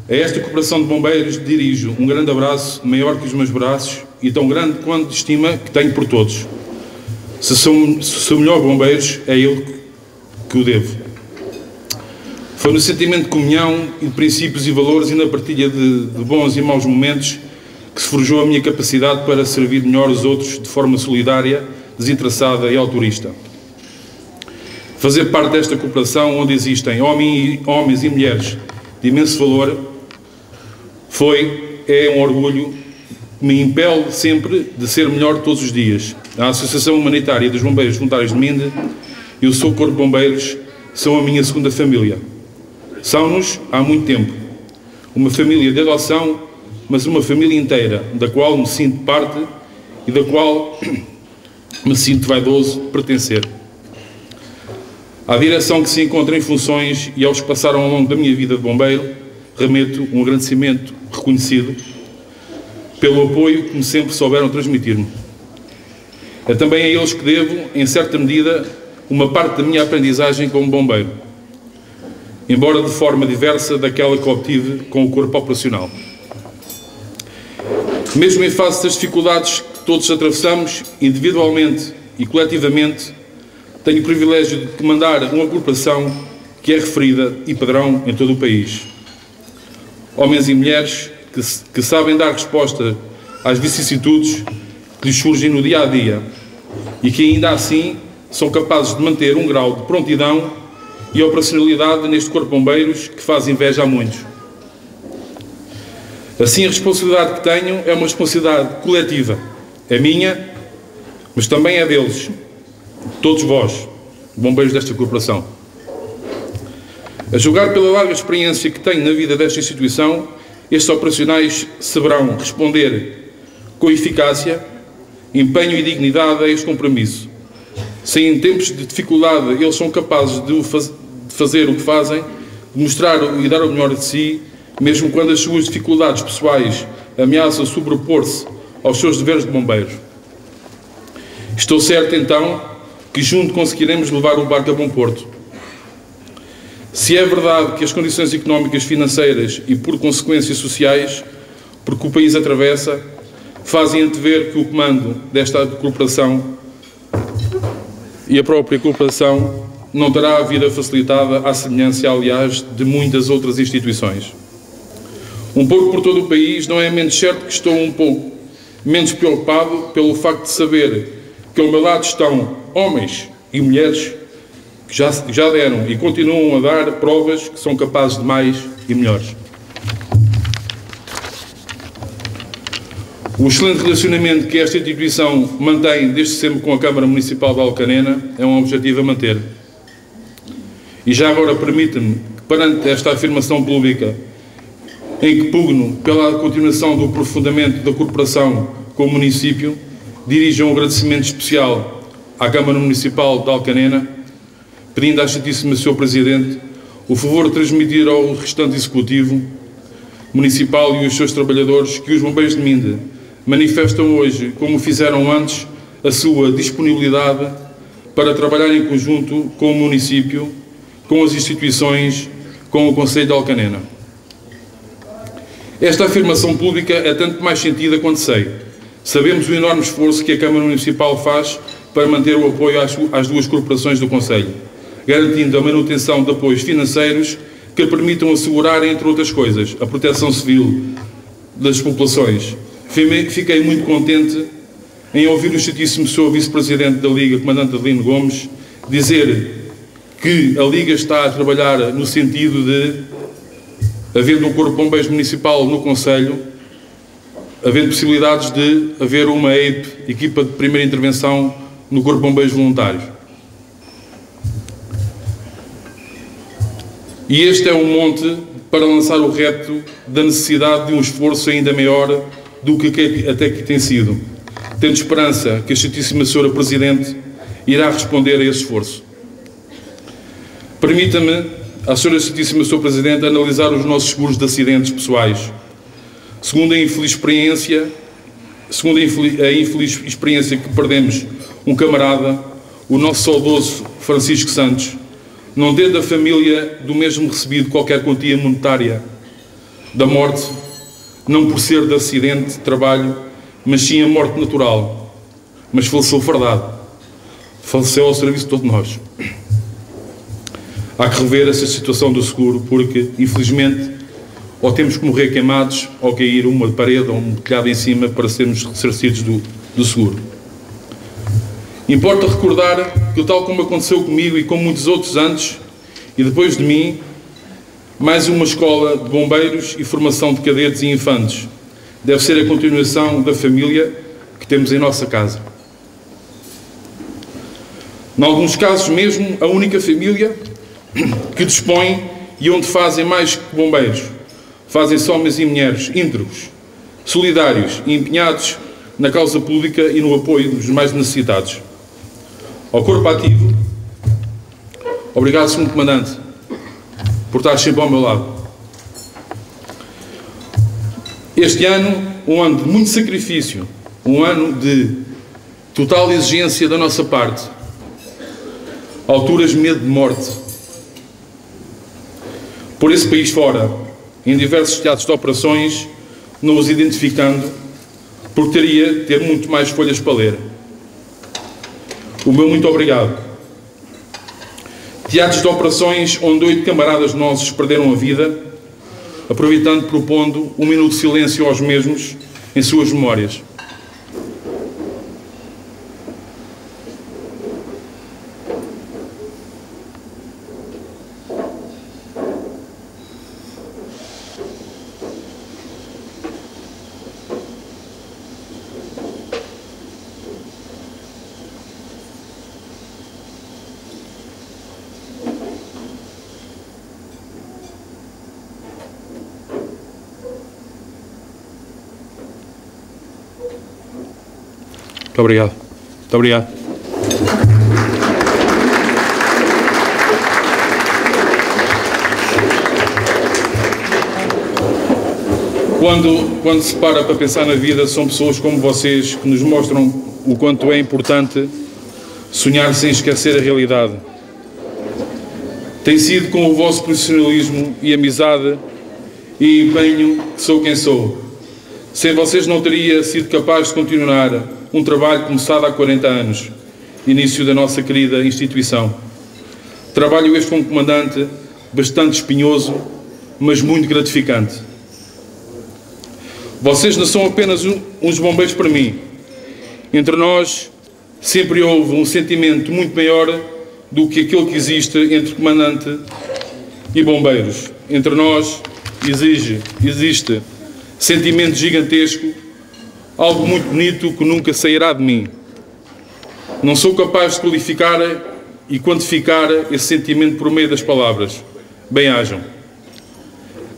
A esta corporação de bombeiros dirijo um grande abraço, maior que os meus braços e tão grande quanto de estima que tenho por todos. Se sou melhor bombeiros, é ele que o devo. Foi no sentimento de comunhão e de princípios e valores e na partilha de bons e maus momentos que se forjou a minha capacidade para servir melhor os outros de forma solidária, desinteressada e altruísta. Fazer parte desta cooperação onde existem homens e mulheres de imenso valor é um orgulho que me impele sempre de ser melhor todos os dias. A Associação Humanitária dos Bombeiros Voluntários de Minde e o seu Corpo de Bombeiros são a minha segunda família. São-nos há muito tempo. Uma família de adoção, mas uma família inteira, da qual me sinto parte e da qual me sinto vaidoso de pertencer. À direção que se encontra em funções e aos que passaram ao longo da minha vida de bombeiro, remeto um agradecimento reconhecido pelo apoio que me sempre souberam transmitir-me. É também a eles que devo, em certa medida, uma parte da minha aprendizagem como bombeiro, embora de forma diversa daquela que obtive com o corpo operacional. Mesmo em face das dificuldades que todos atravessamos, individualmente e coletivamente, tenho o privilégio de comandar uma corporação que é referida e padrão em todo o país. Homens e mulheres que sabem dar resposta às vicissitudes que lhes surgem no dia-a-dia e que ainda assim são capazes de manter um grau de prontidão e operacionalidade neste Corpo de Bombeiros que faz inveja a muitos. Assim, a responsabilidade que tenho é uma responsabilidade coletiva. É minha, mas também é deles, todos vós, bombeiros desta corporação. A julgar pela larga experiência que tenho na vida desta instituição, estes operacionais saberão responder com eficácia, empenho e dignidade a este compromisso. Se em tempos de dificuldade eles são capazes de fazer o que fazem, de mostrar e dar o melhor de si, mesmo quando as suas dificuldades pessoais ameaçam sobrepor-se aos seus deveres de bombeiros. Estou certo, então, que juntos conseguiremos levar o barco a bom porto. Se é verdade que as condições económicas, financeiras e, por consequências, sociais, porque o país atravessa, fazem antever que o comando desta corporação e a própria corporação não terá a vida facilitada à semelhança, aliás, de muitas outras instituições. Um pouco por todo o país, não é menos certo que estou um pouco menos preocupado pelo facto de saber que ao meu lado estão homens e mulheres que já deram e continuam a dar provas que são capazes de mais e melhores. O excelente relacionamento que esta instituição mantém desde sempre com a Câmara Municipal de Alcanena é um objetivo a manter. E já agora permite-me que, perante esta afirmação pública, em que pugno pela continuação do aprofundamento da corporação com o município, dirija um agradecimento especial à Câmara Municipal de Alcanena, pedindo à Excelentíssima Sr. Presidente o favor de transmitir ao restante Executivo Municipal e os seus trabalhadores que os bombeiros de Minde manifestam hoje, como fizeram antes, a sua disponibilidade para trabalhar em conjunto com o município, com as instituições, com o Conselho de Alcanena. Esta afirmação pública é tanto mais sentida quanto sabemos o enorme esforço que a Câmara Municipal faz para manter o apoio às duas corporações do Conselho, garantindo a manutenção de apoios financeiros que permitam assegurar, entre outras coisas, a proteção civil das populações. Fiquei muito contente em ouvir o Excelentíssimo Sr. Vice-Presidente da Liga, Comandante Adelino Gomes, dizer que a Liga está a trabalhar no sentido de, havendo um Corpo de Bombeiros Municipal no Conselho, havendo possibilidades de haver uma EIP, Equipa de Primeira Intervenção, no Corpo de Bombeiros Voluntários. E este é um monte para lançar o reto da necessidade de um esforço ainda maior do que até que tem sido, tendo esperança que a Excelentíssima Sra. Presidente irá responder a esse esforço. Permita-me, a Sra. Excelentíssima Sra. Presidente, analisar os nossos seguros de acidentes pessoais. Segundo a infeliz experiência que perdemos um camarada, o nosso saudoso Francisco Santos, não tendo a família do mesmo recebido qualquer quantia monetária da morte, não por ser de acidente de trabalho, mas sim a morte natural, mas faleceu fardado, faleceu ao serviço de todos nós. Há que rever essa situação do seguro, porque, infelizmente, ou temos que morrer queimados, ou cair uma parede ou um telhado em cima para sermos ressarcidos do seguro. Importa recordar que, tal como aconteceu comigo e com muitos outros antes e depois de mim, mais uma escola de bombeiros e formação de cadetes e infantes deve ser a continuação da família que temos em nossa casa. Em alguns casos mesmo, a única família que dispõe e onde fazem mais que bombeiros. Fazem-se homens e mulheres íntegros, solidários e empenhados na causa pública e no apoio dos mais necessitados. Ao Corpo Ativo, obrigado, Sr. Comandante, por estar sempre ao meu lado. Este ano, um ano de muito sacrifício, um ano de total exigência da nossa parte, alturas de medo de morte. Por esse país fora, em diversos teatros de operações, não os identificando, porque teria de ter muito mais folhas para ler. O meu muito obrigado. Teatros de operações onde 8 camaradas nossos perderam a vida, aproveitando, propondo um minuto de silêncio aos mesmos em suas memórias. Muito obrigado. Muito obrigado. Quando se para pensar na vida, são pessoas como vocês que nos mostram o quanto é importante sonhar sem esquecer a realidade. Tem sido com o vosso profissionalismo e amizade e empenho que sou quem sou. Sem vocês não teria sido capaz de continuar um trabalho começado há 40 anos, início da nossa querida instituição. Trabalho este como comandante, bastante espinhoso, mas muito gratificante. Vocês não são apenas uns bombeiros para mim. Entre nós sempre houve um sentimento muito maior do que aquele que existe entre comandante e bombeiros. Entre nós existe sentimento gigantesco, algo muito bonito que nunca sairá de mim. Não sou capaz de qualificar e quantificar esse sentimento por meio das palavras. Bem-ajam.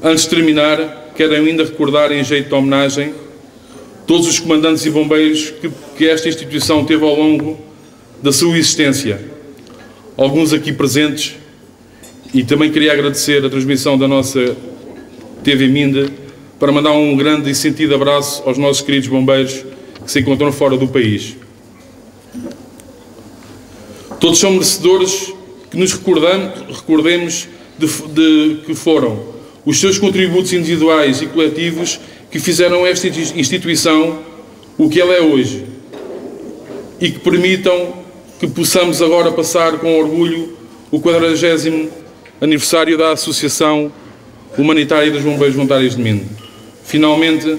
Antes de terminar, quero ainda recordar, em jeito de homenagem, todos os comandantes e bombeiros que esta instituição teve ao longo da sua existência. Alguns aqui presentes, e também queria agradecer a transmissão da nossa TV Minda, para mandar um grande e sentido abraço aos nossos queridos bombeiros que se encontram fora do país. Todos são merecedores que nos recordemos de que foram os seus contributos individuais e coletivos que fizeram esta instituição o que ela é hoje e que permitam que possamos agora passar com orgulho o 40º aniversário da Associação Humanitária dos Bombeiros Voluntários de Minda. Finalmente,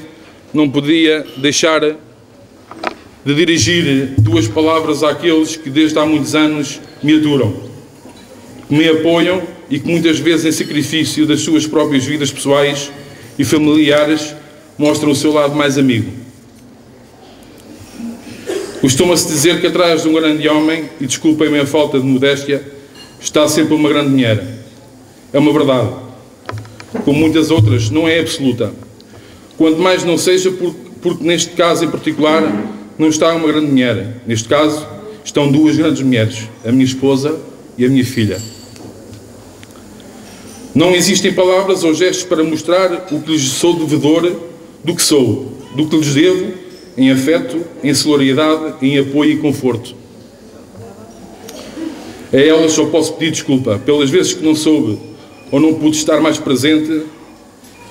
não podia deixar de dirigir 2 palavras àqueles que desde há muitos anos me aturam, que me apoiam e que muitas vezes em sacrifício das suas próprias vidas pessoais e familiares mostram o seu lado mais amigo. Costuma-se dizer que atrás de um grande homem, e desculpem-me a falta de modéstia, está sempre uma grande mulher. É uma verdade. Como muitas outras, não é absoluta. Quanto mais não seja porque neste caso em particular não está uma grande mulher. Neste caso estão 2 grandes mulheres, a minha esposa e a minha filha. Não existem palavras ou gestos para mostrar o que lhes sou devedor do que sou, do que lhes devo em afeto, em solidariedade, em apoio e conforto. A elas só posso pedir desculpa pelas vezes que não soube ou não pude estar mais presente,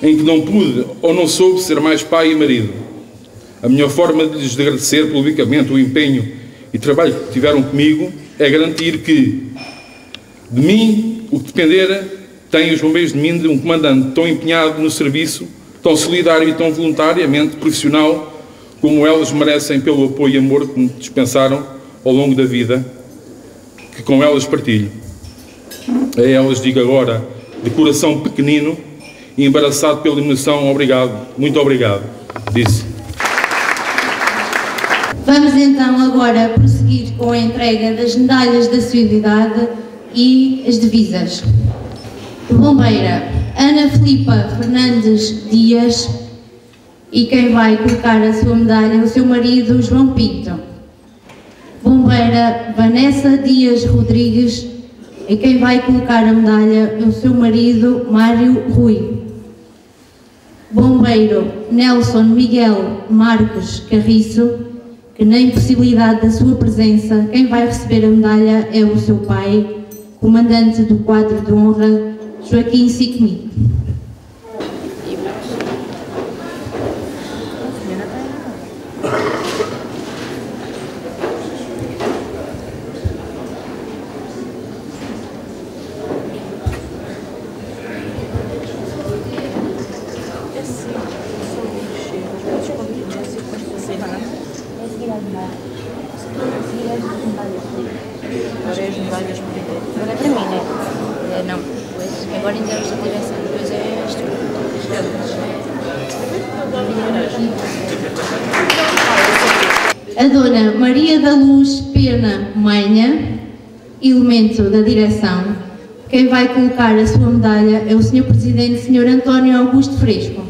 em que não pude ou não soube ser mais pai e marido. A melhor forma de lhes agradecer publicamente o empenho e trabalho que tiveram comigo é garantir que, de mim, o que depender, têm os bombeiros de Minda um comandante tão empenhado no serviço, tão solidário e tão voluntariamente profissional, como elas merecem pelo apoio e amor que me dispensaram ao longo da vida, que com elas partilho. A elas digo agora, de coração pequenino e embaraçado pela emoção, obrigado, muito obrigado. Disse. Vamos então agora prosseguir com a entrega das medalhas da civilidade e as divisas. Bombeira Ana Filipa Fernandes Dias, e quem vai colocar a sua medalha é o seu marido João Pinto. Bombeira Vanessa Dias Rodrigues, e quem vai colocar a medalha é o seu marido Mário Rui. Bombeiro Nelson Miguel Marques Carriço, que na impossibilidade da sua presença, quem vai receber a medalha é o seu pai, comandante do quadro de honra, Joaquim Sicni. Agora é para mim, né? Não, pois agora em termos de direção, depois é isto. A dona Maria da Luz Pena Manha, elemento da direção, quem vai colocar a sua medalha é o Sr. Presidente, Sr. António Augusto Fresco.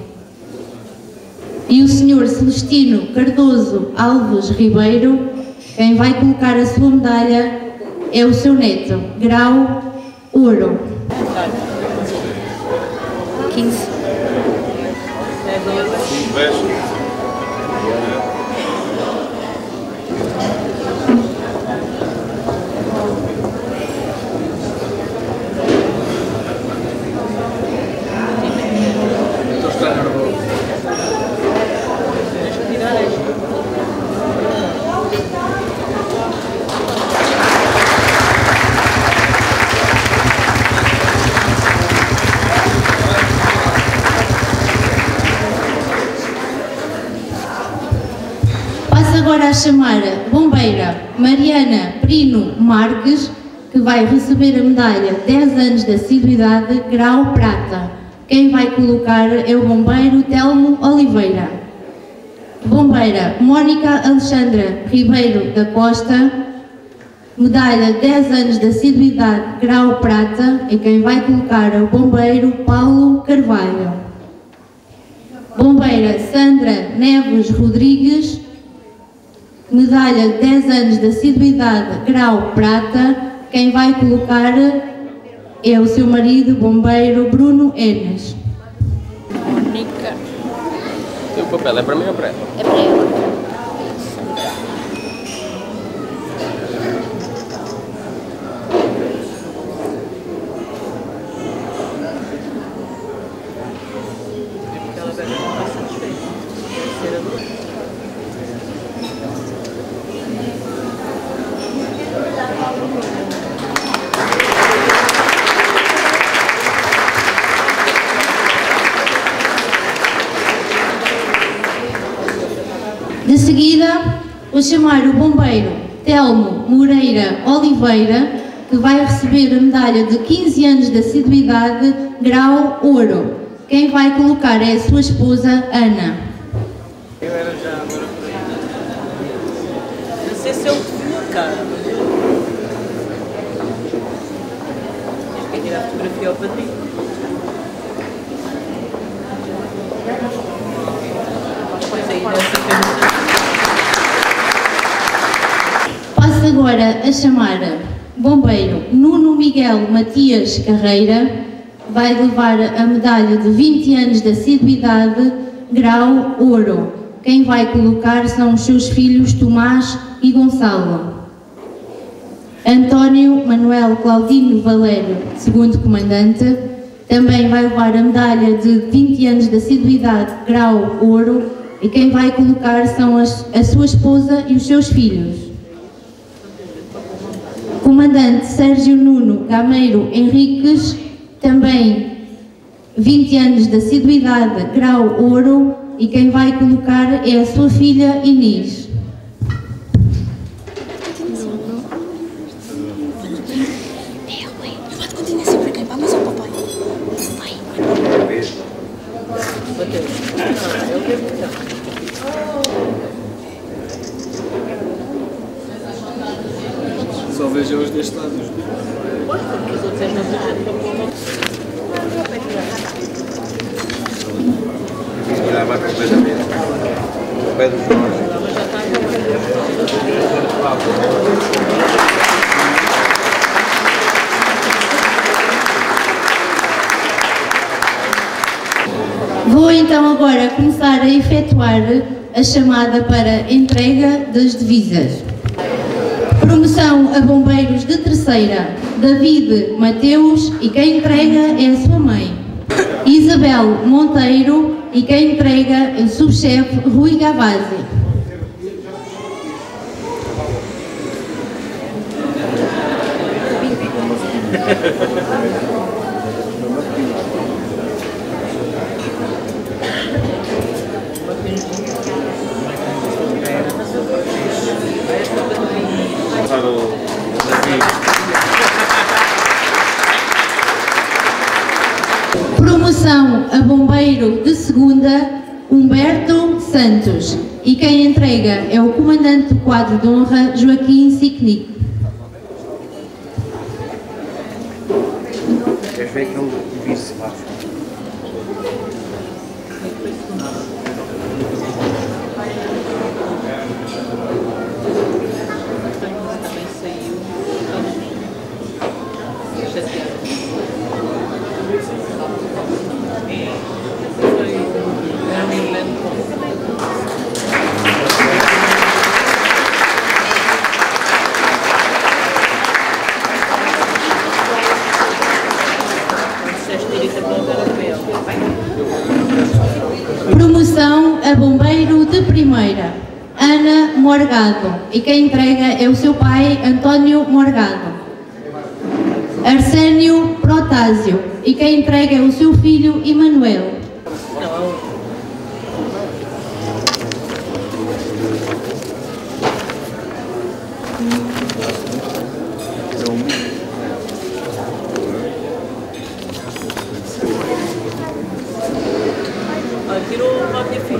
E o Sr. Celestino Cardoso Alves Ribeiro, quem vai colocar a sua medalha é o seu neto, grau ouro. 15. Agora a chamar a bombeira Mariana Prino Marques, que vai receber a medalha 10 anos de assiduidade, grau prata. Quem vai colocar é o bombeiro Telmo Oliveira. Bombeira Mónica Alexandra Ribeiro da Costa, medalha 10 anos de assiduidade, grau prata, e quem vai colocar é o bombeiro Paulo Carvalho. Bombeira Sandra Neves Rodrigues, medalha 10 anos de assiduidade, grau prata, quem vai colocar é o seu marido, bombeiro Bruno Enes. Mónica. E o papel é para mim ou para ela? É para ela. De seguida, vou chamar o bombeiro Telmo Moreira Oliveira, que vai receber a medalha de 15 anos de assiduidade, grau ouro. Quem vai colocar é a sua esposa, Ana. Eu era já agora por aí. Não sei se eu colocar. Tens que tirar a fotografia ao padrinho. Depois aí nessa pergunta. Passo agora a chamar bombeiro Nuno Miguel Matias Carreira, vai levar a medalha de 20 anos de assiduidade, grau ouro. Quem vai colocar são os seus filhos Tomás e Gonçalo. António Manuel Claudino Valério, segundo comandante, também vai levar a medalha de 20 anos de assiduidade, grau ouro, e quem vai colocar são a sua esposa e os seus filhos. Comandante Sérgio Nuno Gameiro Henriques, também 20 anos de assiduidade, grau ouro, e quem vai colocar é a sua filha Inês. vejo-os deste lado. Pois, porque os outros não têm para pôr. Já vai completamente. O pé dos nós. Vou então agora começar a efetuar a chamada para entrega das divisas. Promoção a bombeiros de terceira, David Mateus, e quem entrega é a sua mãe. Isabel Monteiro, e quem entrega é o subchefe Rui Gavazzi. Promoção a bombeiro de segunda, Humberto Santos, e quem entrega é o comandante do quadro de honra, Joaquim Sicnic. Queres ver aquele vice lá? Promoção a bombeiro de primeira, Ana Morgado, e quem entrega é o seu pai, António Morgado. Arsénio Protásio, e quem entrega é o seu filho, Emanuel. Tirou o magnífico.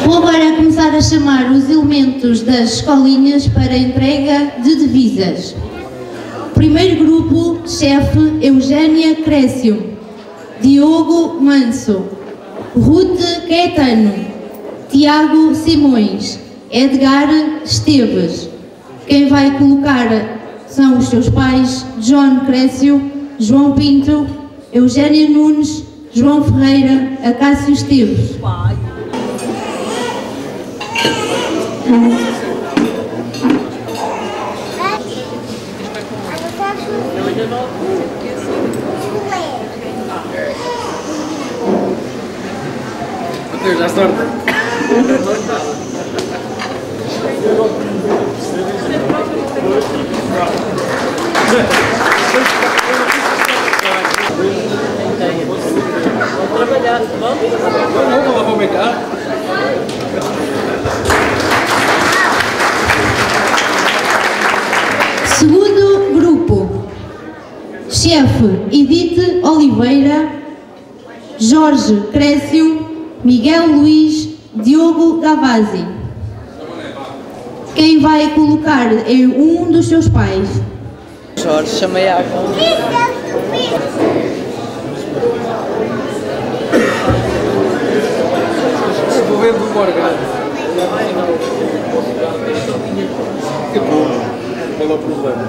Vou agora começar a chamar os elementos das escolinhas para a entrega de divisas. Primeiro grupo, chefe Eugénia Crécio, Diogo Manso, Ruth Caetano, Tiago Simões, Edgar Esteves. Quem vai colocar são os seus pais, John Crécio, João Pinto, Eugénia Nunes, João Ferreira, Acácio Esteves. Já sorte. Trabalhar, vamos lá aumentar. Segundo grupo, chefe Edith Oliveira, Jorge Crécio, Miguel Luís, Diogo Gavazzi. Quem vai colocar é um dos seus pais. Jorge, chamei a água. Estou vendo o Morgado. Que bom. Qual é o problema?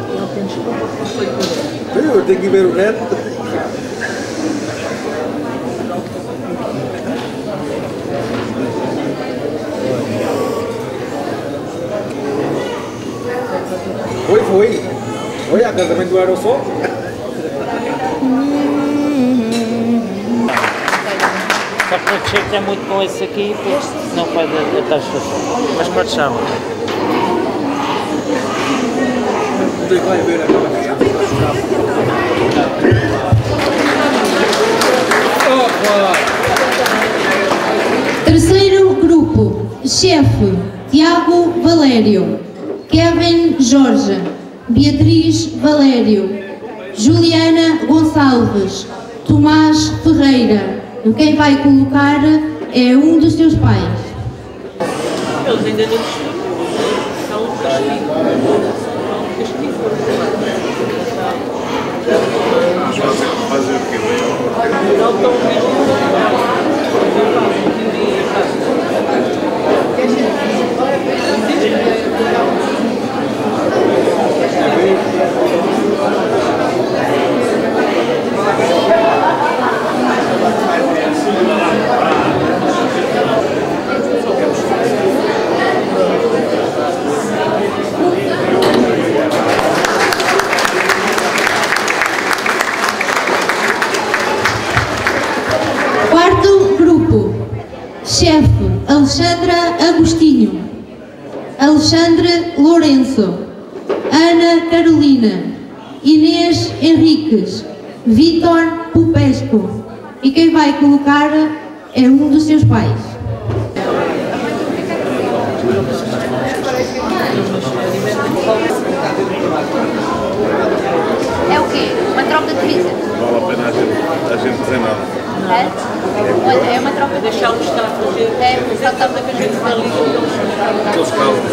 Eu tenho que ver o neto. Foi a casamento do Aerosol. Só que não chega muito com esse aqui, porque não faz a taxa. Mas pode chamar. Vai ver a Opa! Chefe Tiago Valério, Kevin Jorge, Beatriz Valério, Juliana Gonçalves, Tomás Ferreira. Quem vai colocar é um dos seus pais. Eles ainda não descobriram. Há um castigo. Fazer o quê? Não estão Quarto grupo. Chefe Alexandra Agostinho, Alexandre Lourenço, Ana Carolina, Inês Henriques, Vítor Popesco. E quem vai colocar é um dos seus pais. É o quê? Uma troca de visas? Não vale a pena a gente dizer nada. É? Olha, é uma troca de deixar o Estado fazer. É, só está que a gente está ali com Aqueles cálculos.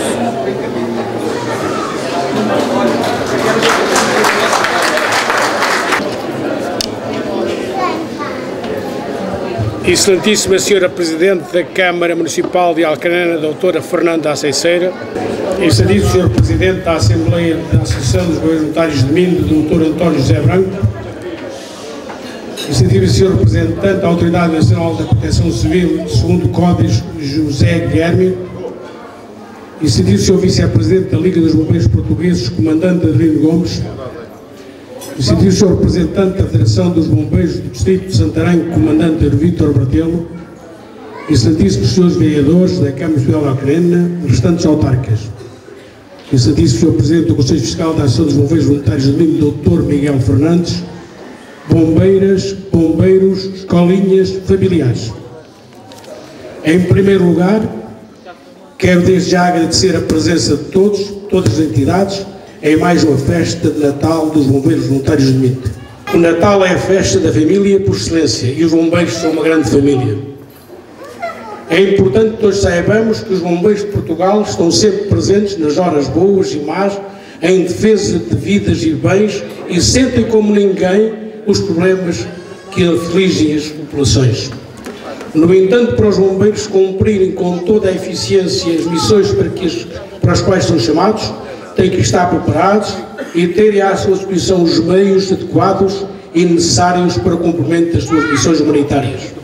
Excelentíssima Senhora Presidente da Câmara Municipal de Alcanena, Doutora Fernanda Aceiceira, Excelentíssimo Senhor Presidente da Assembleia da Associação dos Voluntários de Mindo, Doutor António José Branco, Excelentíssimo Senhor Representante da Autoridade Nacional da Proteção Civil, segundo o Código José Guilherme, Excelentíssimo Senhor Vice-Presidente da Liga dos Bombeiros Portugueses, Comandante Adelino Gomes, Excelentíssimo Senhor Representante da Federação dos Bombeiros do Distrito de Santarém, Comandante Vítor Bertelo, Excelentíssimos Senhores Vereadores da Câmara Municipal de Alcanena, restantes autarcas, Excelentíssimo Senhor Presidente do Conselho Fiscal da Associação dos Bombeiros Voluntários de Mindo, Dr. Miguel Fernandes, bombeiras, bombeiros, escolinhas, familiares. Em primeiro lugar, quero desde já agradecer a presença de todas as entidades, em mais uma festa de Natal dos Bombeiros Voluntários de Mindo. O Natal é a festa da família por excelência e os bombeiros são uma grande família. É importante que todos saibamos que os bombeiros de Portugal estão sempre presentes nas horas boas e más, em defesa de vidas e bens, e sentem como ninguém os problemas que afligem as populações. No entanto, para os bombeiros cumprirem com toda a eficiência as missões para as quais são chamados, têm que estar preparados e terem à sua disposição os meios adequados e necessários para o cumprimento das suas missões humanitárias.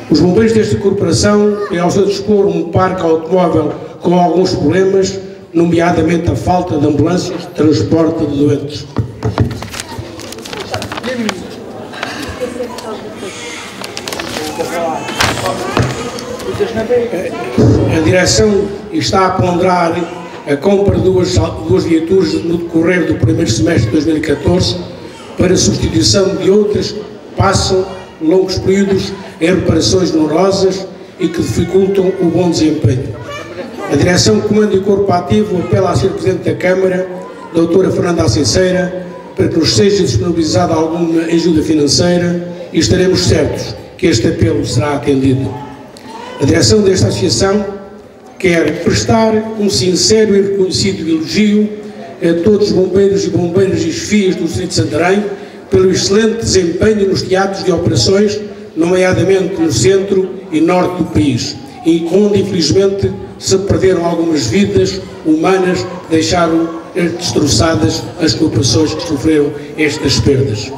Os bombeiros desta corporação têm ao seu dispor um parque automóvel com alguns problemas, nomeadamente a falta de ambulâncias de transporte de doentes. A direção está a ponderar a compra de duas viaturas no decorrer do primeiro semestre de 2014 para substituição de outras que passam longos períodos em reparações dolorosas e que dificultam o bom desempenho. A direção de comando e corpo ativo apela à Sra. Presidente da Câmara, Doutora Fernanda Aceiceira, para que nos seja disponibilizada alguma ajuda financeira e estaremos certos que este apelo será atendido. A direção desta associação quer prestar um sincero e reconhecido elogio a todos os bombeiros e bombeiras e chefias do Distrito de Santarém pelo excelente desempenho nos teatros de operações, nomeadamente no centro e norte do país, e onde infelizmente se perderam algumas vidas humanas, deixaram destroçadas as corporações que sofreram estas perdas.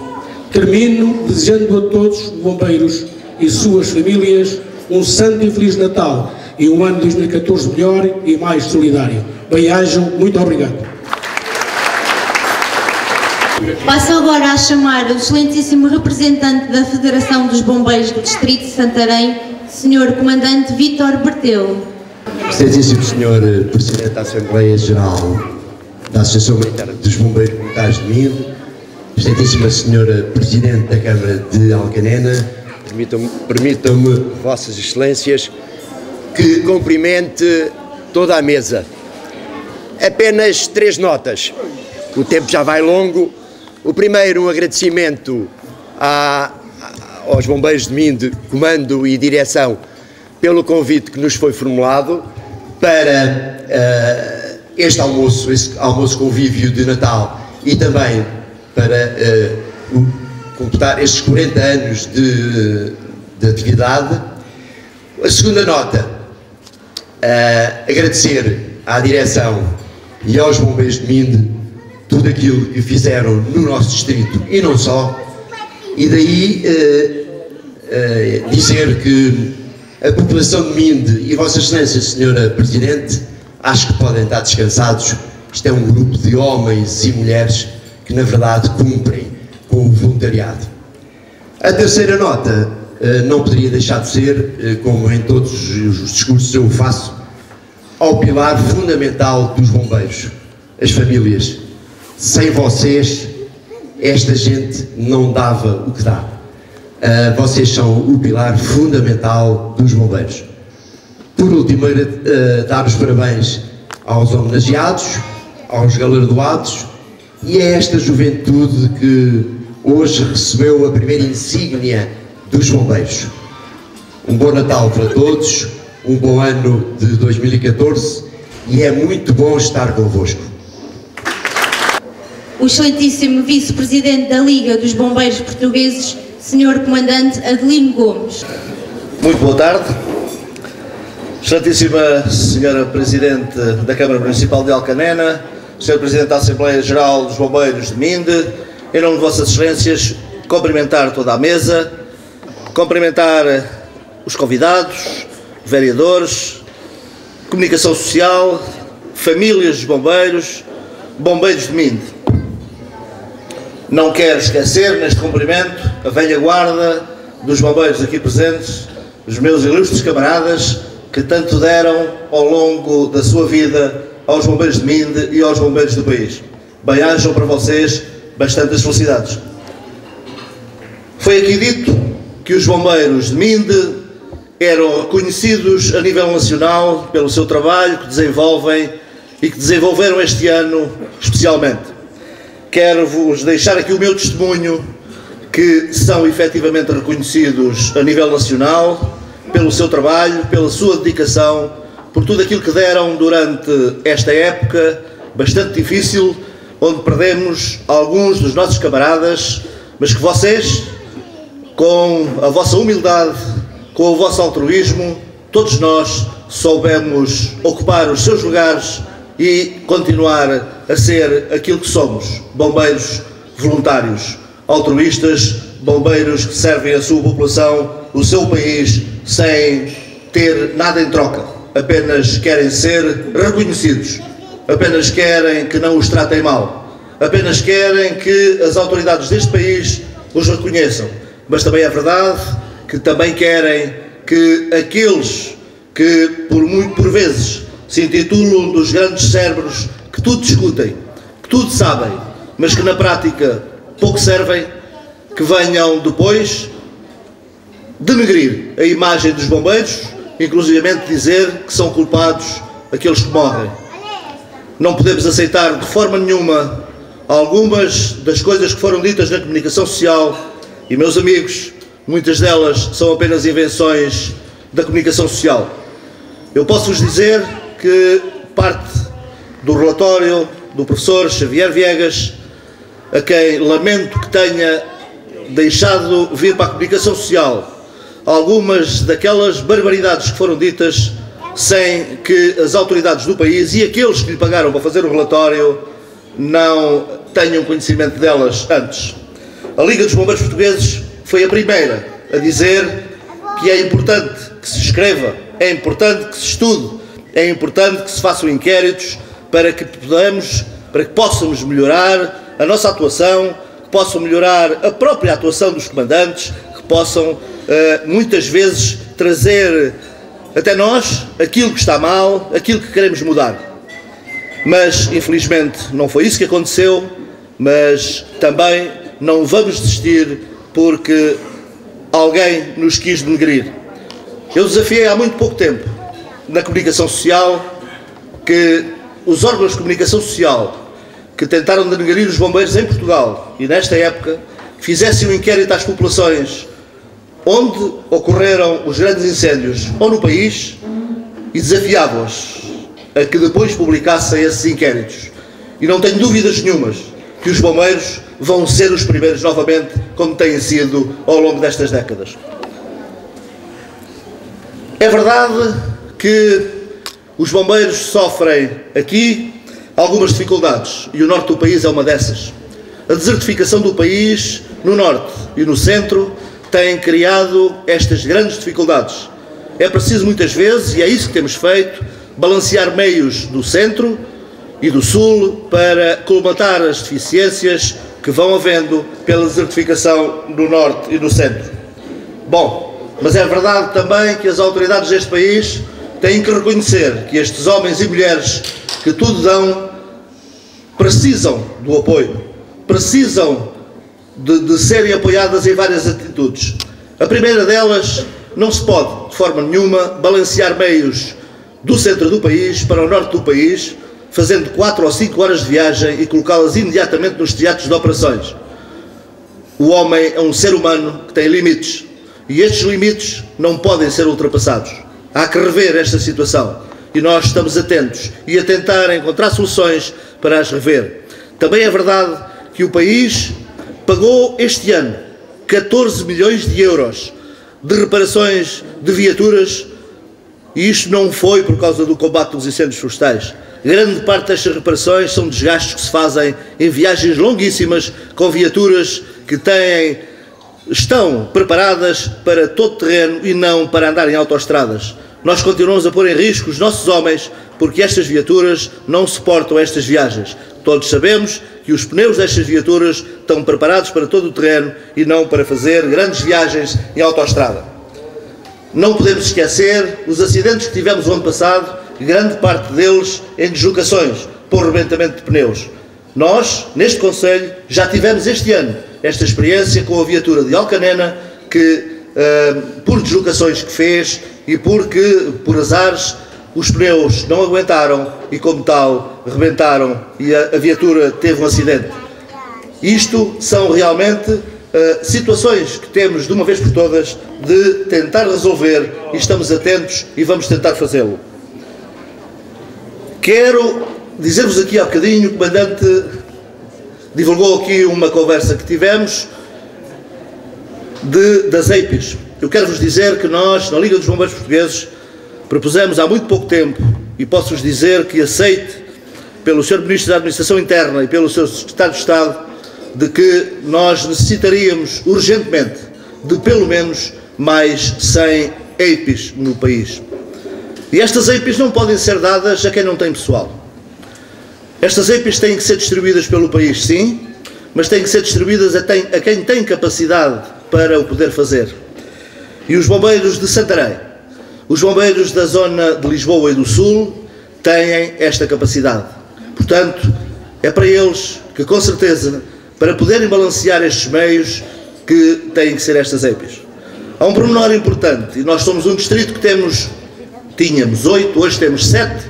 Termino desejando a todos os bombeiros e suas famílias um santo e feliz Natal e um ano 2014 melhor e mais solidário. Bem-ajam, muito obrigado. Passo agora a chamar o excelentíssimo representante da Federação dos Bombeiros do Distrito de Santarém, Sr. Comandante Vítor Bertelo. Excelentíssimo Sr. Presidente da Assembleia Geral da Associação Militar dos Bombeiros Voluntários de Mindo, Excelentíssima Sra. Presidente da Câmara de Alcanena, permitam-me, Vossas Excelências, que cumprimente toda a mesa. Apenas 3 notas. O tempo já vai longo. O primeiro, um agradecimento aos bombeiros de Minde, comando e direção, pelo convite que nos foi formulado para este almoço convívio de Natal e também para completar estes 40 anos de atividade. A segunda nota, agradecer à direção e aos bombeiros de Minde tudo aquilo que fizeram no nosso distrito e não só, e daí dizer que a população de Minde e Vossa Excelência, Senhora Presidente, acho que podem estar descansados. Isto é um grupo de homens e mulheres que na verdade cumprem com o voluntariado. A terceira nota não poderia deixar de ser, como em todos os discursos eu faço, ao pilar fundamental dos bombeiros, as famílias. Sem vocês, esta gente não dava o que dá. Vocês são o pilar fundamental dos bombeiros. Por último, dar os parabéns aos homenageados, aos galardoados e a esta juventude que hoje recebeu a primeira insígnia dos bombeiros. Um bom Natal para todos, um bom ano de 2014 e é muito bom estar convosco. O excelentíssimo vice-presidente da Liga dos Bombeiros Portugueses, Sr. Comandante Adelino Gomes. Muito boa tarde. Excelentíssima Senhora Presidente da Câmara Municipal de Alcanena, Sr. Presidente da Assembleia Geral dos Bombeiros de Minde, em nome de Vossas Excelências, cumprimentar toda a mesa, cumprimentar os convidados, vereadores, comunicação social, famílias dos bombeiros, bombeiros de Minde. Não quero esquecer, neste cumprimento, a velha guarda dos bombeiros aqui presentes, os meus ilustres camaradas, que tanto deram ao longo da sua vida aos bombeiros de Minde e aos bombeiros do país. Bem-ajam para vocês bastantes felicidades. Foi aqui dito que os bombeiros de Minde eram reconhecidos a nível nacional pelo seu trabalho que desenvolvem e que desenvolveram este ano especialmente. Quero-vos deixar aqui o meu testemunho que são efetivamente reconhecidos a nível nacional pelo seu trabalho, pela sua dedicação, por tudo aquilo que deram durante esta época bastante difícil, onde perdemos alguns dos nossos camaradas, mas que vocês, com a vossa humildade, com o vosso altruísmo, todos nós soubemos ocupar os seus lugares e continuar a ser aquilo que somos, bombeiros voluntários, altruístas, bombeiros que servem a sua população, o seu país, sem ter nada em troca, apenas querem ser reconhecidos, apenas querem que não os tratem mal, apenas querem que as autoridades deste país os reconheçam, mas também é verdade que também querem que aqueles que por vezes se intitulam dos grandes cérebros que tudo discutem, que tudo sabem, mas que na prática pouco servem, que venham depois denegrir a imagem dos bombeiros, inclusivamente dizer que são culpados aqueles que morrem. Não podemos aceitar de forma nenhuma algumas das coisas que foram ditas na comunicação social e, meus amigos, muitas delas são apenas invenções da comunicação social. Eu posso-vos dizer que parte do relatório do professor Xavier Viegas, a quem lamento que tenha deixado vir para a comunicação social algumas daquelas barbaridades que foram ditas sem que as autoridades do país e aqueles que lhe pagaram para fazer o relatório não tenham conhecimento delas antes. A Liga dos Bombeiros Portugueses foi a primeira a dizer que é importante que se escreva, é importante que se estude, é importante que se façam inquéritos para que possamos melhorar a nossa atuação, que possam melhorar a própria atuação dos comandantes, que possam muitas vezes trazer até nós aquilo que está mal, aquilo que queremos mudar. Mas infelizmente não foi isso que aconteceu, mas também não vamos desistir porque alguém nos quis denegrir. Eu desafiei há muito pouco tempo na comunicação social que os órgãos de comunicação social que tentaram denegrir os bombeiros em Portugal e nesta época fizessem um inquérito às populações onde ocorreram os grandes incêndios ou no país e desafiava-os a que depois publicassem esses inquéritos. E não tenho dúvidas nenhumas que os bombeiros vão ser os primeiros novamente, como têm sido ao longo destas décadas. É verdade que os bombeiros sofrem aqui algumas dificuldades e o norte do país é uma dessas. A desertificação do país no norte e no centro tem criado estas grandes dificuldades. É preciso muitas vezes, e é isso que temos feito, balancear meios do centro e do sul para colmatar as deficiências que vão havendo pela desertificação no norte e no centro. Bom, mas é verdade também que as autoridades deste país têm que reconhecer que estes homens e mulheres que tudo dão precisam do apoio, precisam de serem apoiadas em várias atitudes. A primeira delas, não se pode, de forma nenhuma, balancear meios do centro do país para o norte do país, fazendo 4 ou 5 horas de viagem e colocá-las imediatamente nos teatros de operações. O homem é um ser humano que tem limites e estes limites não podem ser ultrapassados. Há que rever esta situação e nós estamos atentos e a tentar encontrar soluções para as rever. Também é verdade que o país pagou este ano 14 milhões de euros de reparações de viaturas e isto não foi por causa do combate dos incêndios florestais. Grande parte destas reparações são desgastes que se fazem em viagens longuíssimas com viaturas que estão preparadas para todo terreno e não para andar em autoestradas. Nós continuamos a pôr em risco os nossos homens porque estas viaturas não suportam estas viagens. Todos sabemos que os pneus destas viaturas estão preparados para todo o terreno e não para fazer grandes viagens em autoestrada. Não podemos esquecer os acidentes que tivemos o ano passado, grande parte deles em deslocações por rebentamento de pneus. Nós, neste Conselho, já tivemos este ano esta experiência com a viatura de Alcanena que, por deslocações que fez e porque, por azares, os pneus não aguentaram e, como tal, rebentaram e a viatura teve um acidente. Isto são realmente situações que temos, de uma vez por todas, de tentar resolver e estamos atentos e vamos tentar fazê-lo. Quero dizer-vos aqui há bocadinho, o Comandante divulgou aqui uma conversa que tivemos das EIPs. Eu quero-vos dizer que nós, na Liga dos Bombeiros Portugueses, propusemos há muito pouco tempo, e posso-vos dizer que aceite pelo Sr. Ministro da Administração Interna e pelo Sr. Secretário de Estado, de que nós necessitaríamos urgentemente de pelo menos mais 100 EIPs no país. E estas EIPs não podem ser dadas a quem não tem pessoal. Estas EIPs têm que ser distribuídas pelo país, sim, mas têm que ser distribuídas a quem tem capacidade para o poder fazer. E os bombeiros de Santarém, os bombeiros da zona de Lisboa e do Sul têm esta capacidade. Portanto, é para eles que, com certeza, para poderem balancear estes meios, que têm que ser estas EIPs. Há um pormenor importante, e nós somos um distrito que tínhamos 8, hoje temos 7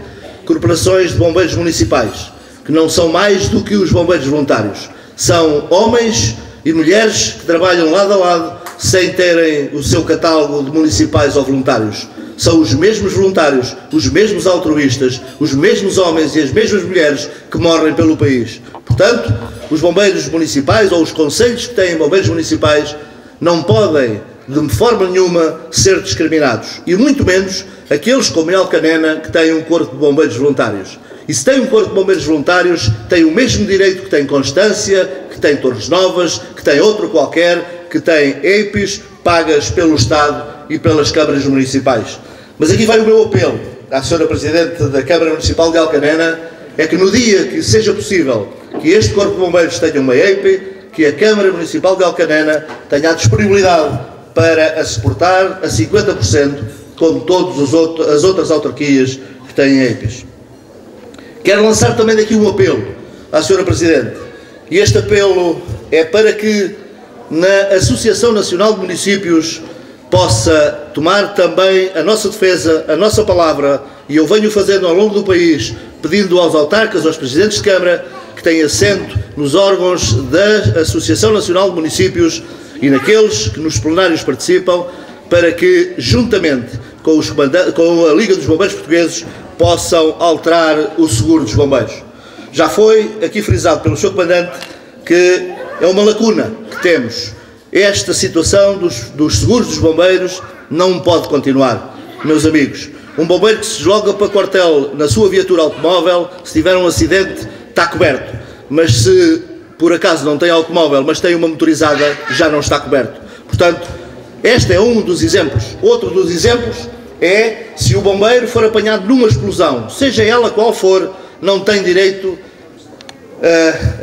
corporações de bombeiros municipais, que não são mais do que os bombeiros voluntários. São homens e mulheres que trabalham lado a lado, sem terem o seu catálogo de municipais ou voluntários. São os mesmos voluntários, os mesmos altruístas, os mesmos homens e as mesmas mulheres que morrem pelo país. Portanto, os bombeiros municipais ou os concelhos que têm bombeiros municipais não podem, de forma nenhuma, ser discriminados. E muito menos aqueles como em Alcanena que têm um corpo de bombeiros voluntários. E se tem um corpo de bombeiros voluntários, tem o mesmo direito que tem Constância, que tem Torres Novas, que tem outro qualquer, que tem EIPs pagas pelo Estado e pelas câmaras municipais. Mas aqui vai o meu apelo à Sra. Presidente da Câmara Municipal de Alcanena, é que no dia que seja possível que este Corpo de Bombeiros tenha uma EIP, que a Câmara Municipal de Alcanena tenha a disponibilidade para a suportar a 50%, como todas as outras autarquias que têm EIPs. Quero lançar também daqui um apelo à Sra. Presidente, e este apelo é para que na Associação Nacional de Municípios possa tomar também a nossa defesa, a nossa palavra, e eu venho fazendo ao longo do país, pedindo aos autarcas, aos presidentes de Câmara, que têm assento nos órgãos da Associação Nacional de Municípios e naqueles que nos plenários participam, para que, juntamente com a Liga dos Bombeiros Portugueses, possam alterar o seguro dos bombeiros. Já foi aqui frisado pelo Sr. Comandante que é uma lacuna que temos. Esta situação dos seguros dos bombeiros não pode continuar, meus amigos. Um bombeiro que se desloca para o quartel na sua viatura automóvel, se tiver um acidente, está coberto. Mas se por acaso não tem automóvel, mas tem uma motorizada, já não está coberto. Portanto, este é um dos exemplos. Outro dos exemplos é se o bombeiro for apanhado numa explosão, seja ela qual for, não tem direito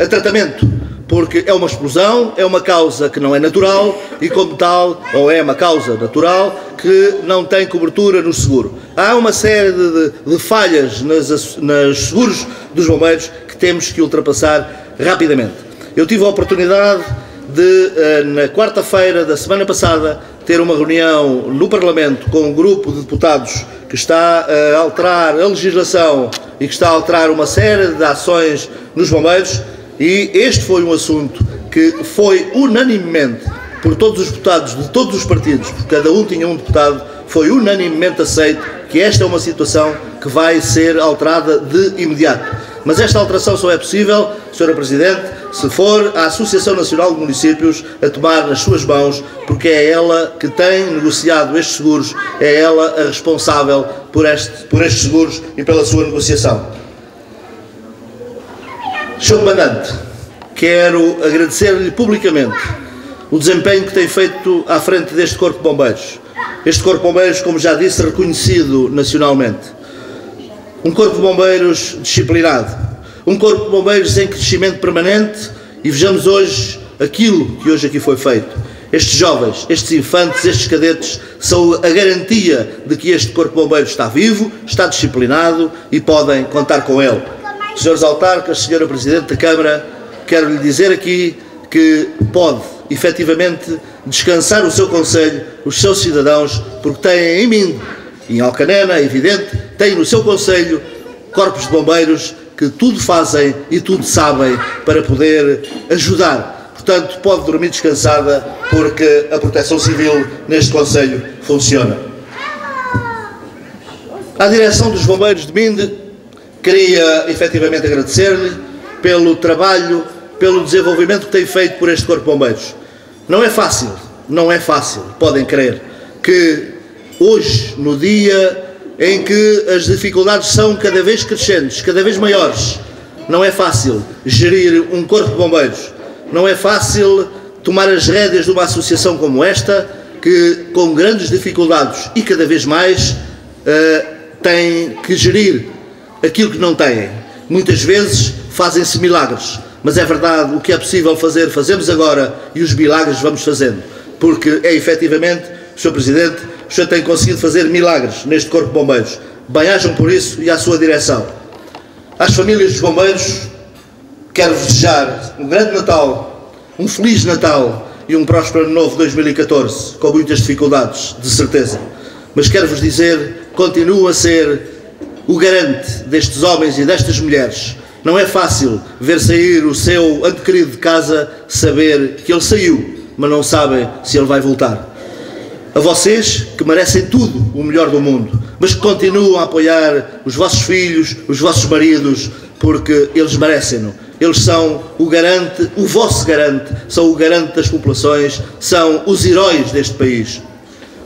a tratamento, porque é uma explosão, é uma causa que não é natural e, como tal, ou é uma causa natural, que não tem cobertura no seguro. Há uma série de falhas nos seguros dos bombeiros que temos que ultrapassar rapidamente. Eu tive a oportunidade de, na quarta-feira da semana passada, ter uma reunião no Parlamento com um grupo de deputados que está a alterar a legislação e que está a alterar uma série de ações nos bombeiros, e este foi um assunto que foi unanimemente, por todos os deputados de todos os partidos, porque cada um tinha um deputado, foi unanimemente aceito que esta é uma situação que vai ser alterada de imediato. Mas esta alteração só é possível, Sra. Presidente, se for a Associação Nacional de Municípios a tomar nas suas mãos, porque é ela que tem negociado estes seguros, é ela a responsável por estes seguros e pela sua negociação. Sr. Comandante, quero agradecer-lhe publicamente o desempenho que tem feito à frente deste Corpo de Bombeiros. Este Corpo de Bombeiros, como já disse, reconhecido nacionalmente. Um Corpo de Bombeiros disciplinado, um Corpo de Bombeiros em crescimento permanente, e vejamos hoje aquilo que hoje aqui foi feito. Estes jovens, estes infantes, estes cadetes são a garantia de que este Corpo de Bombeiros está vivo, está disciplinado e podem contar com ele. Senhores autarcas, Sra. Presidente da Câmara, quero lhe dizer aqui que pode, efetivamente, descansar o seu conselho, os seus cidadãos, porque têm em mim, em Alcanena, é evidente, têm no seu conselho corpos de bombeiros que tudo fazem e tudo sabem para poder ajudar. Portanto, pode dormir descansada, porque a Proteção Civil neste conselho funciona. À direção dos bombeiros de Minde, queria efetivamente agradecer-lhe pelo trabalho, pelo desenvolvimento que tem feito por este Corpo de Bombeiros. Não é fácil, podem crer, que hoje, no dia em que as dificuldades são cada vez crescentes, cada vez maiores, não é fácil gerir um Corpo de Bombeiros, não é fácil tomar as rédeas de uma associação como esta, que com grandes dificuldades e cada vez mais tem que gerir aquilo que não têm. Muitas vezes fazem-se milagres, mas é verdade, o que é possível fazer, fazemos agora, e os milagres vamos fazendo, porque é efetivamente, Sr. Presidente, o senhor tem conseguido fazer milagres neste Corpo de Bombeiros. Bem-ajam por isso e à sua direção. Às famílias dos bombeiros, quero desejar um grande Natal, um Feliz Natal e um próspero Ano Novo 2014, com muitas dificuldades, de certeza. Mas quero-vos dizer, continuo a ser o garante destes homens e destas mulheres. Não é fácil ver sair o seu ente querido de casa, saber que ele saiu, mas não sabem se ele vai voltar. A vocês, que merecem tudo o melhor do mundo, mas que continuam a apoiar os vossos filhos, os vossos maridos, porque eles merecem-no. Eles são o garante, o vosso garante, são o garante das populações, são os heróis deste país.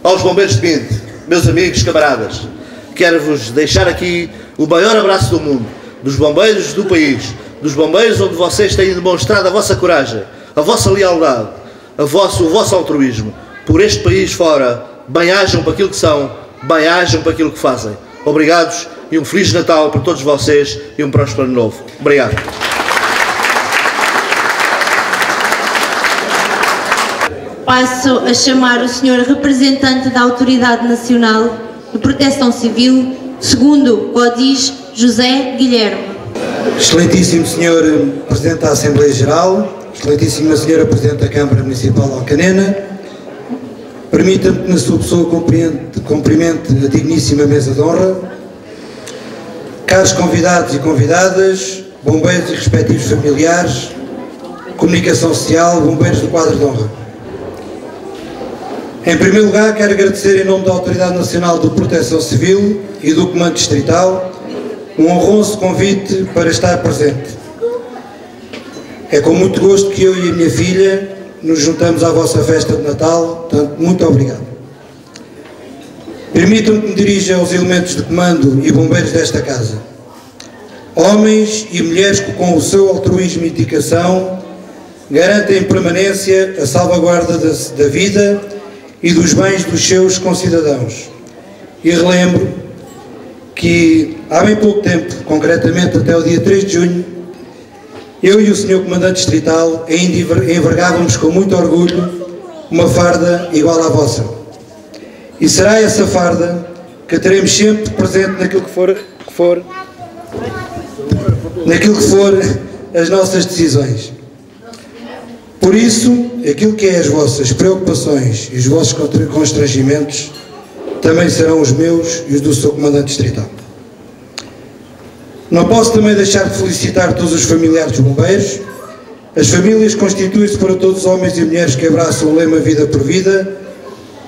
Aos bombeiros de Minde, meus amigos, camaradas, quero-vos deixar aqui o maior abraço do mundo, dos bombeiros do país, dos bombeiros onde vocês têm demonstrado a vossa coragem, a vossa lealdade, o vosso altruísmo. Por este país fora, bem-ajam para aquilo que são, bem-ajam para aquilo que fazem. Obrigados e um Feliz Natal para todos vocês e um próspero Ano Novo. Obrigado. Passo a chamar o Sr. Representante da Autoridade Nacional de Proteção Civil, segundo CODIS, José Guilherme. Excelentíssimo Sr. Presidente da Assembleia Geral, excelentíssima Sra. Presidente da Câmara Municipal de Alcanena, permita-me que na sua pessoa cumprimente a digníssima mesa de honra. Caros convidados e convidadas, bombeiros e respectivos familiares, comunicação social, bombeiros do quadro de honra. Em primeiro lugar, quero agradecer em nome da Autoridade Nacional de Proteção Civil e do Comando Distrital um honroso convite para estar presente. É com muito gosto que eu e a minha filha nos juntamos à vossa festa de Natal, portanto, muito obrigado. Permitam-me que me dirija aos elementos de comando e bombeiros desta casa. Homens e mulheres que, com o seu altruísmo e dedicação, garantem em permanência a salvaguarda da vida e dos bens dos seus concidadãos. E relembro que há bem pouco tempo, concretamente até o dia 3 de junho, eu e o Sr. Comandante Distrital ainda envergávamos com muito orgulho uma farda igual à vossa. E será essa farda que teremos sempre presente naquilo que for as nossas decisões. Por isso, aquilo que é as vossas preocupações e os vossos constrangimentos também serão os meus e os do Sr. Comandante Distrital. Não posso também deixar de felicitar todos os familiares dos bombeiros. As famílias constituem-se para todos os homens e mulheres que abraçam o lema Vida por Vida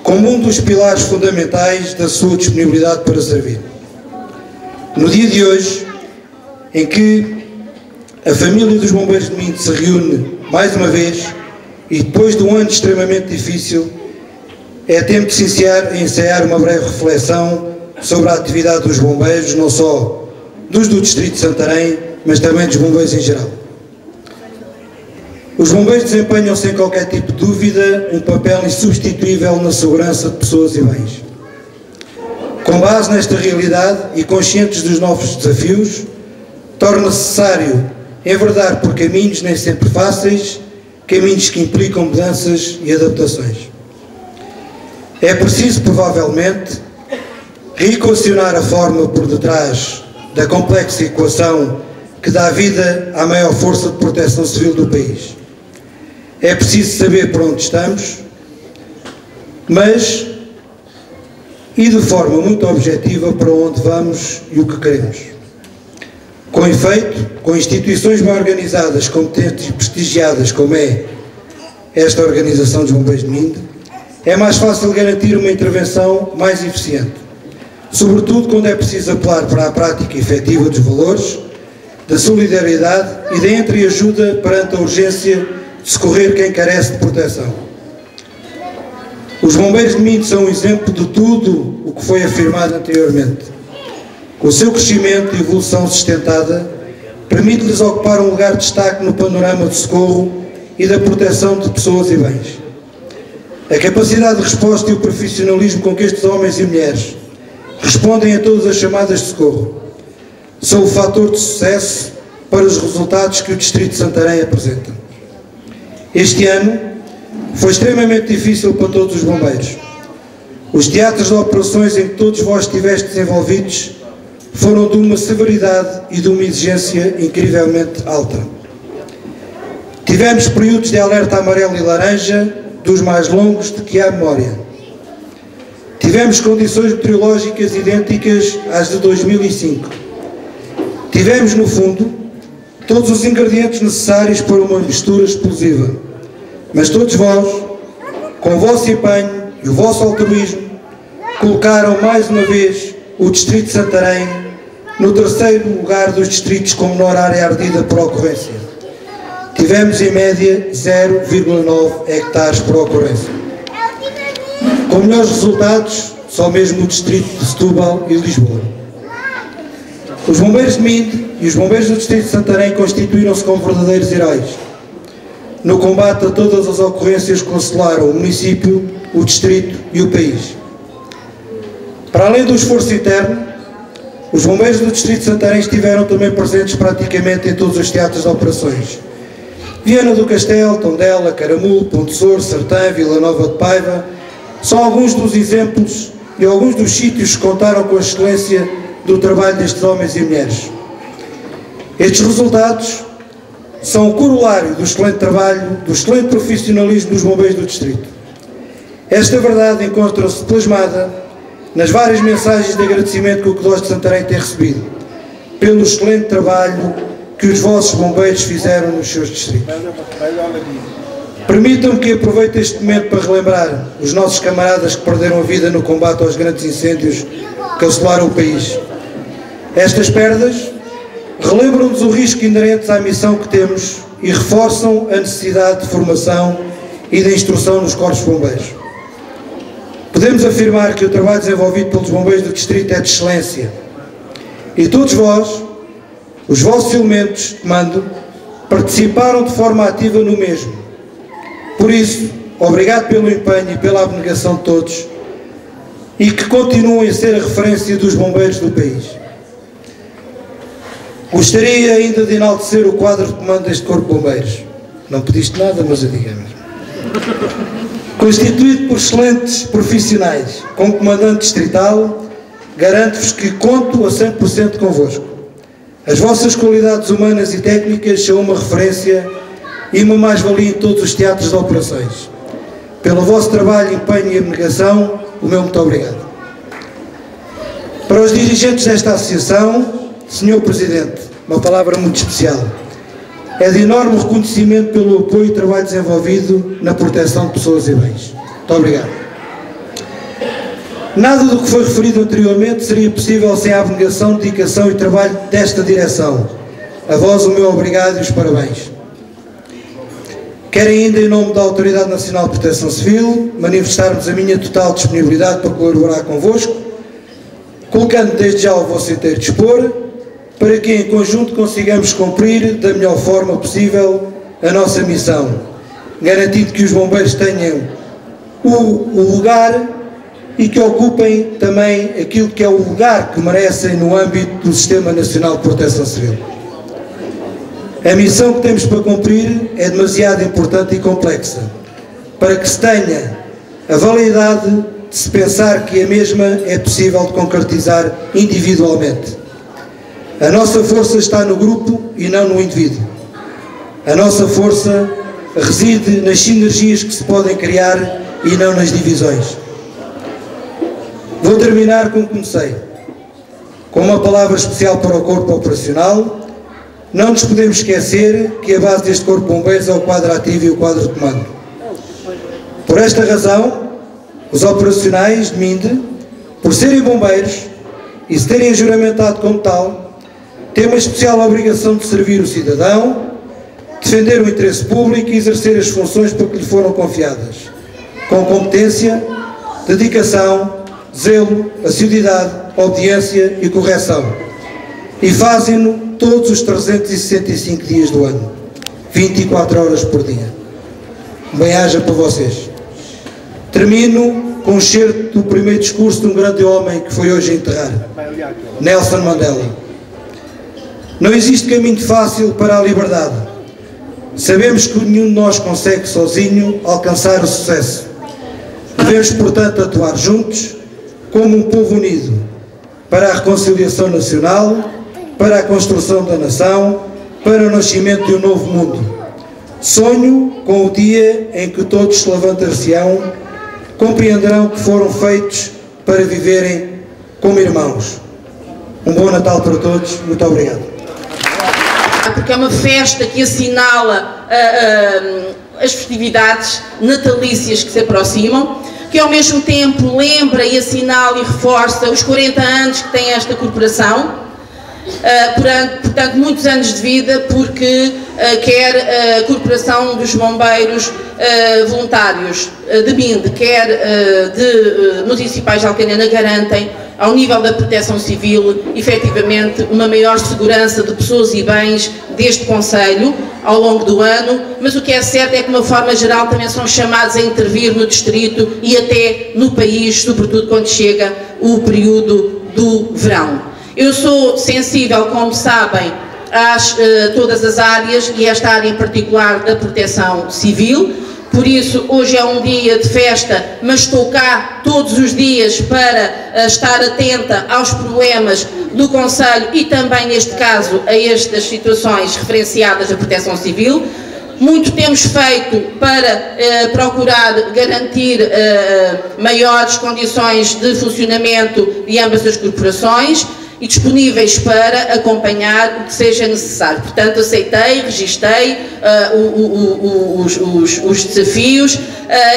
como um dos pilares fundamentais da sua disponibilidade para servir. No dia de hoje, em que a família dos bombeiros de Minde se reúne mais uma vez e depois de um ano extremamente difícil, é tempo de se ensaiar uma breve reflexão sobre a atividade dos bombeiros, não só dos do Distrito de Santarém, mas também dos bombeiros em geral. Os bombeiros desempenham sem qualquer tipo de dúvida um papel insubstituível na segurança de pessoas e bens. Com base nesta realidade e conscientes dos novos desafios, torna necessário enverdar por caminhos nem sempre fáceis, caminhos que implicam mudanças e adaptações. É preciso, provavelmente, reequacionar a forma por detrás da complexa equação que dá vida à maior força de proteção civil do país. É preciso saber para onde estamos, mas e de forma muito objetiva para onde vamos e o que queremos. Com efeito, com instituições bem organizadas, competentes e prestigiadas, como é esta Organização dos Bombeiros de Minde, é mais fácil garantir uma intervenção mais eficiente, sobretudo quando é preciso apelar para a prática efetiva dos valores, da solidariedade e da entreajuda perante a urgência de socorrer quem carece de proteção. Os bombeiros de Minde são um exemplo de tudo o que foi afirmado anteriormente. Com o seu crescimento e evolução sustentada, permite-lhes ocupar um lugar de destaque no panorama de socorro e da proteção de pessoas e bens. A capacidade de resposta e o profissionalismo com que estes homens e mulheres respondem a todas as chamadas de socorro são o fator de sucesso para os resultados que o Distrito de Santarém apresenta. Este ano foi extremamente difícil para todos os bombeiros. Os teatros de operações em que todos vós estivestes envolvidos foram de uma severidade e de uma exigência incrivelmente alta. Tivemos períodos de alerta amarelo e laranja dos mais longos de que há memória. Tivemos condições meteorológicas idênticas às de 2005. Tivemos, no fundo, todos os ingredientes necessários para uma mistura explosiva. Mas todos vós, com o vosso empenho e o vosso altruísmo, colocaram mais uma vez o Distrito de Santarém no terceiro lugar dos distritos com menor área ardida por ocorrência. Tivemos, em média, 0,9 hectares por ocorrência. Com melhores resultados, só mesmo o Distrito de Setúbal e Lisboa. Os bombeiros de Minde e os bombeiros do Distrito de Santarém constituíram-se como verdadeiros heróis no combate a todas as ocorrências que assolaram o município, o distrito e o país. Para além do esforço interno, os bombeiros do Distrito de Santarém estiveram também presentes praticamente em todos os teatros de operações. Viana do Castelo, Tondela, Caramulo, Ponte Sor, Sertã, Vila Nova de Paiva, são alguns dos exemplos e alguns dos sítios que contaram com a excelência do trabalho destes homens e mulheres. Estes resultados são o corolário do excelente trabalho, do excelente profissionalismo dos bombeiros do Distrito. Esta verdade encontra-se plasmada nas várias mensagens de agradecimento que o Clós de Santarém tem recebido pelo excelente trabalho que os vossos bombeiros fizeram nos seus distritos. Permitam-me que aproveite este momento para relembrar os nossos camaradas que perderam a vida no combate aos grandes incêndios que assolaram o país. Estas perdas relembram-nos o risco inerente à missão que temos e reforçam a necessidade de formação e de instrução nos corpos bombeiros. Podemos afirmar que o trabalho desenvolvido pelos bombeiros do distrito é de excelência e todos vós, os vossos elementos de comando, participaram de forma ativa no mesmo. Por isso, obrigado pelo empenho e pela abnegação de todos e que continuem a ser a referência dos bombeiros do país. Gostaria ainda de enaltecer o quadro de comando deste Corpo de Bombeiros. Não pediste nada, mas eu digo mesmo. Constituído por excelentes profissionais, com comandante distrital, garanto-vos que conto a 100% convosco. As vossas qualidades humanas e técnicas são uma referência e uma mais-valia em todos os teatros de operações. Pelo vosso trabalho, empenho e abnegação, o meu muito obrigado. Para os dirigentes desta associação, Senhor Presidente, uma palavra muito especial. É de enorme reconhecimento pelo apoio e trabalho desenvolvido na proteção de pessoas e bens. Muito obrigado. Nada do que foi referido anteriormente seria possível sem a abnegação, dedicação e trabalho desta direção. A vós o meu obrigado e os parabéns. Quero ainda, em nome da Autoridade Nacional de Proteção Civil, manifestar-vos a minha total disponibilidade para colaborar convosco, colocando desde já o vosso inteiro dispor, para que em conjunto consigamos cumprir da melhor forma possível a nossa missão, garantindo que os bombeiros tenham o lugar e que ocupem também aquilo que é o lugar que merecem no âmbito do Sistema Nacional de Proteção Civil. A missão que temos para cumprir é demasiado importante e complexa para que se tenha a validade de se pensar que a mesma é possível de concretizar individualmente. A nossa força está no grupo e não no indivíduo. A nossa força reside nas sinergias que se podem criar e não nas divisões. Vou terminar como comecei, com uma palavra especial para o Corpo Operacional. Não nos podemos esquecer que a base deste Corpo de Bombeiros é o quadro ativo e o quadro de comando. Por esta razão, os operacionais de MINDE, por serem bombeiros e se terem juramentado como tal, têm uma especial obrigação de servir o cidadão, defender o interesse público e exercer as funções para que lhe foram confiadas, com competência, dedicação, zelo, assiduidade, obediência e correção. E fazem-no todos os 365 dias do ano, 24 horas por dia. Bem-aja para vocês. Termino com um excerto do primeiro discurso de um grande homem que foi hoje enterrar, Nelson Mandela. Não existe caminho fácil para a liberdade. Sabemos que nenhum de nós consegue sozinho alcançar o sucesso. Devemos, portanto, atuar juntos, como um povo unido, para a reconciliação nacional, para a construção da nação, para o nascimento de um novo mundo. Sonho com o dia em que todos se levantar-se-ão, compreenderão que foram feitos para viverem como irmãos. Um bom Natal para todos. Muito obrigado. Porque é uma festa que assinala as festividades natalícias que se aproximam, que ao mesmo tempo lembra e assinala e reforça os 40 anos que tem esta corporação, portanto muitos anos de vida, porque quer a Corporação dos Bombeiros Voluntários de MINDE, quer de Municipais de Alcanena, garantem ao nível da proteção civil, efetivamente, uma maior segurança de pessoas e bens deste Conselho ao longo do ano, mas o que é certo é que, de uma forma geral, também são chamados a intervir no distrito e até no país, sobretudo quando chega o período do verão. Eu sou sensível, como sabem, a todas as áreas e esta área em particular da proteção civil. Por isso, hoje é um dia de festa, mas estou cá todos os dias para estar atenta aos problemas do Conselho e também, neste caso, a estas situações referenciadas da proteção civil. Muito temos feito para procurar garantir maiores condições de funcionamento de ambas as corporações e disponíveis para acompanhar o que seja necessário. Portanto, aceitei, registrei os desafios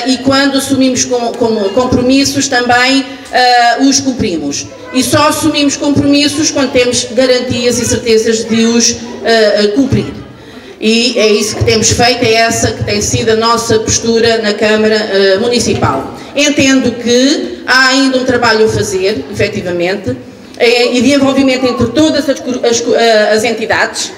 e quando assumimos compromissos também os cumprimos. E só assumimos compromissos quando temos garantias e certezas de os cumprir. E é isso que temos feito, é essa que tem sido a nossa postura na Câmara Municipal. Entendo que há ainda um trabalho a fazer, efetivamente, e de envolvimento entre todas as entidades,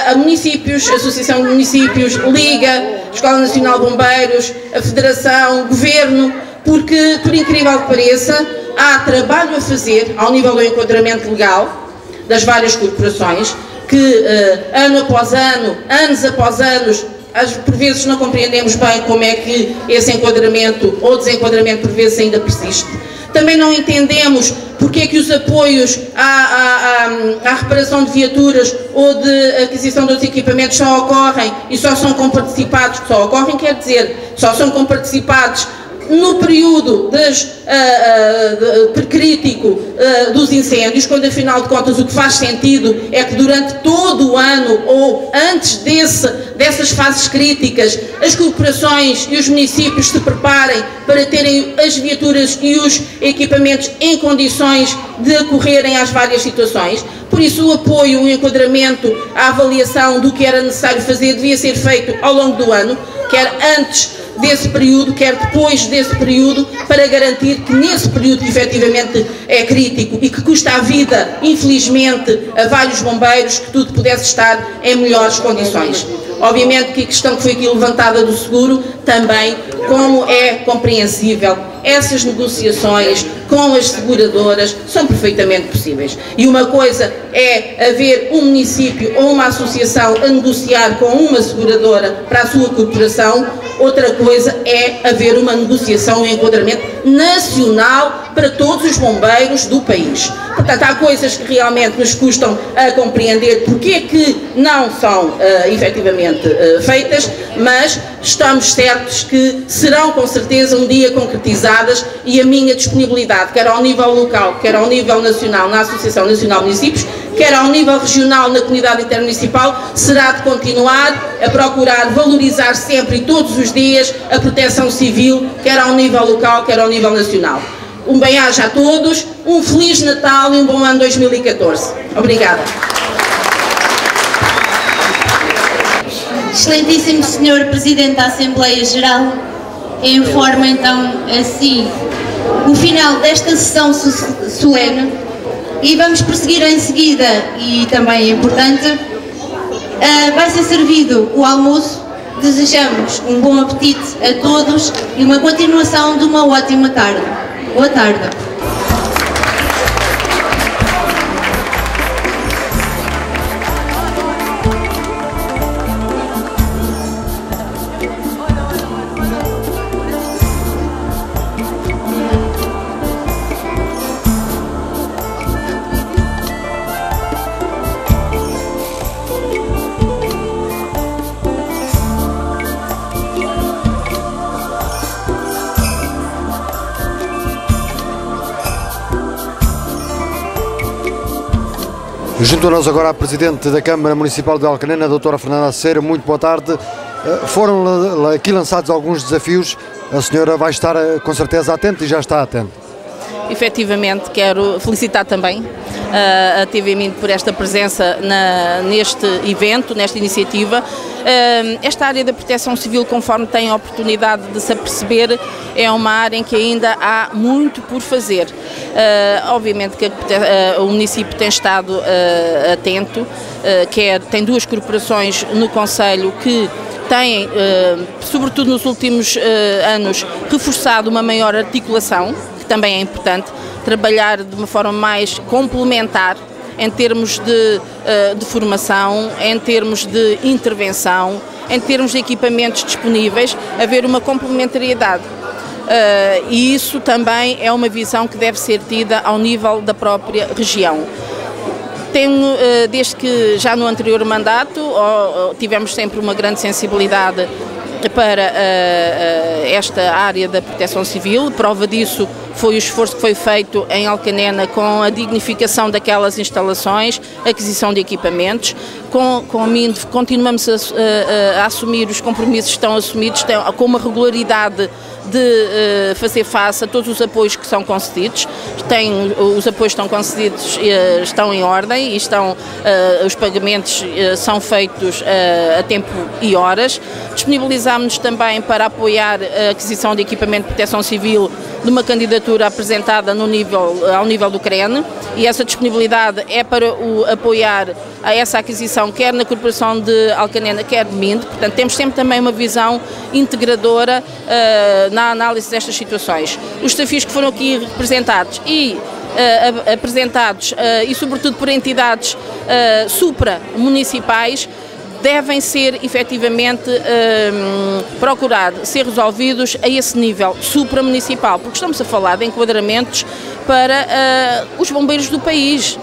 a municípios, a Associação de Municípios, Liga, Escola Nacional de Bombeiros, a Federação, Governo, porque, por incrível que pareça, há trabalho a fazer ao nível do enquadramento legal das várias corporações, que ano após ano, anos após anos, por vezes não compreendemos bem como é que esse enquadramento ou desenquadramento por vezes ainda persiste. Também não entendemos porque é que os apoios à reparação de viaturas ou de aquisição de outros equipamentos só ocorrem e só são comparticipados, só são comparticipados no período crítico dos incêndios, quando afinal de contas o que faz sentido é que durante todo o ano ou antes dessas fases críticas as corporações e os municípios se preparem para terem as viaturas e os equipamentos em condições de acorrerem às várias situações. Por isso o apoio, o enquadramento, a avaliação do que era necessário fazer devia ser feito ao longo do ano, quer antes desse período, quer depois desse período, para garantir que nesse período que efetivamente é crítico e que custa a vida, infelizmente, a vários bombeiros, que tudo pudesse estar em melhores condições. Obviamente que a questão que foi aqui levantada do seguro, também, como é compreensível, essas negociações com as seguradoras são perfeitamente possíveis. E uma coisa é haver um município ou uma associação a negociar com uma seguradora para a sua corporação, outra coisa é haver uma negociação e um enquadramento nacional para todos os bombeiros do país. Portanto, há coisas que realmente nos custam a compreender porque é que não são efetivamente feitas, mas estamos certos que serão com certeza um dia concretizadas e a minha disponibilidade, quer ao nível local, quer ao nível nacional, na Associação Nacional de Municípios, quer ao nível regional na comunidade intermunicipal, será de continuar a procurar valorizar sempre e todos os dias a proteção civil, quer ao nível local, quer ao nível nacional. Um bem-aja a todos, um Feliz Natal e um bom ano 2014. Obrigada. Excelentíssimo Senhor Presidente da Assembleia Geral, informo então assim o final desta sessão solene e vamos prosseguir em seguida, e também é importante, vai ser servido o almoço. Desejamos um bom apetite a todos e uma continuação de uma ótima tarde. Boa tarde. Junto a nós agora a Presidente da Câmara Municipal de Alcanena, a doutora Fernanda Ceira. Muito boa tarde. Foram aqui lançados alguns desafios, a senhora vai estar com certeza atenta e já está atenta. Efetivamente, quero felicitar também a TV Minho por esta presença neste evento, nesta iniciativa. Esta área da proteção civil, conforme tem a oportunidade de se aperceber, é uma área em que ainda há muito por fazer. Obviamente que o município tem estado atento, tem duas corporações no concelho que têm, sobretudo nos últimos anos, reforçado uma maior articulação, que também é importante, trabalhar de uma forma mais complementar em termos de formação, em termos de intervenção, em termos de equipamentos disponíveis, haver uma complementariedade. E isso também é uma visão que deve ser tida ao nível da própria região. Tenho, desde que já no anterior mandato, tivemos sempre uma grande sensibilidade para esta área da proteção civil. Prova disso foi o esforço que foi feito em Alcanena com a dignificação daquelas instalações, aquisição de equipamentos. Com a MIND continuamos a assumir os compromissos que estão assumidos com uma regularidade de fazer face a todos os apoios que são concedidos. Os apoios que estão concedidos estão em ordem e os pagamentos são feitos a tempo e horas. Disponibilizámos-nos também para apoiar a aquisição de equipamento de proteção civil de uma candidatura apresentada ao nível do CREN, e essa disponibilidade é para apoiar a essa aquisição, quer na Corporação de Alcanena, quer de MIND. Portanto, temos sempre também uma visão integradora na análise destas situações. Os desafios que foram aqui representados e apresentados, e sobretudo por entidades supramunicipais, devem ser efetivamente procurar ser resolvidos a esse nível supramunicipal, porque estamos a falar de enquadramentos para os bombeiros do país.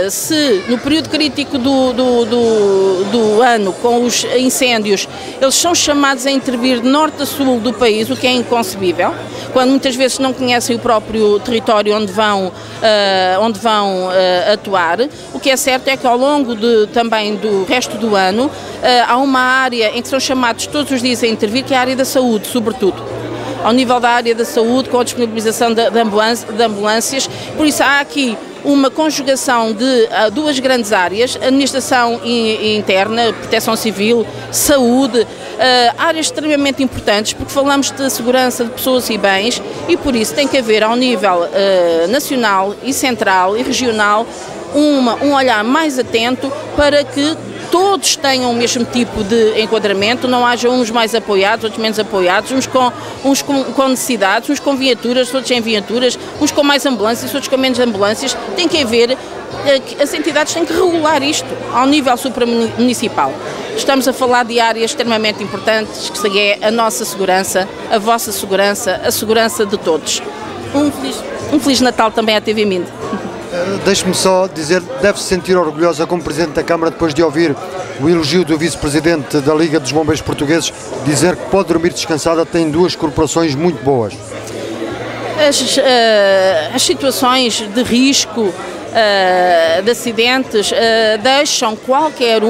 Se no período crítico do ano, com os incêndios, eles são chamados a intervir de norte a sul do país, o que é inconcebível, quando muitas vezes não conhecem o próprio território onde vão atuar. O que é certo é que ao longo também do resto do ano há uma área em que são chamados todos os dias a intervir, que é a área da saúde, sobretudo. Ao nível da área da saúde, com a disponibilização de ambulâncias. Por isso há aqui uma conjugação de duas grandes áreas: administração interna, proteção civil, saúde, áreas extremamente importantes, porque falamos de segurança de pessoas e bens, e por isso tem que haver ao nível nacional e central e regional um olhar mais atento para que todos tenham o mesmo tipo de enquadramento, não haja uns mais apoiados, outros menos apoiados, uns com necessidades, uns com viaturas, outros sem viaturas, uns com mais ambulâncias, outros com menos ambulâncias. Tem que haver, as entidades têm que regular isto ao nível supramunicipal. Estamos a falar de áreas extremamente importantes, que é a nossa segurança, a vossa segurança, a segurança de todos. Um Feliz Natal também à TV MIND. Deixe-me só dizer, deve-se sentir orgulhosa como Presidente da Câmara depois de ouvir o elogio do Vice-Presidente da Liga dos Bombeiros Portugueses, dizer que pode dormir descansada, tem duas corporações muito boas. As situações de risco, de acidentes, deixam qualquer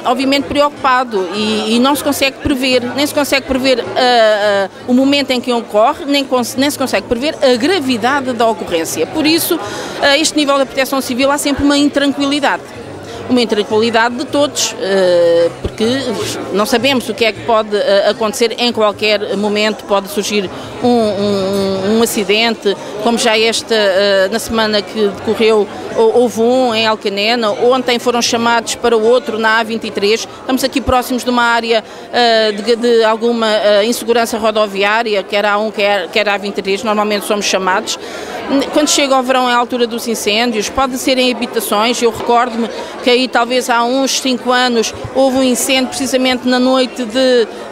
obviamente preocupado, e não se consegue prever, nem se consegue prever o momento em que ocorre, nem se consegue prever a gravidade da ocorrência. Por isso, a este nível da proteção civil há sempre uma intranquilidade de todos, porque não sabemos o que é que pode acontecer em qualquer momento. Pode surgir um acidente, como já na semana que decorreu, houve um em Alcanena, ontem foram chamados para o outro na A23, estamos aqui próximos de uma área de alguma insegurança rodoviária, quer a A1, quer a A23, normalmente somos chamados. Quando chega ao verão, é a altura dos incêndios, pode ser em habitações. Eu recordo-me que aí talvez há uns 5 anos houve um incêndio precisamente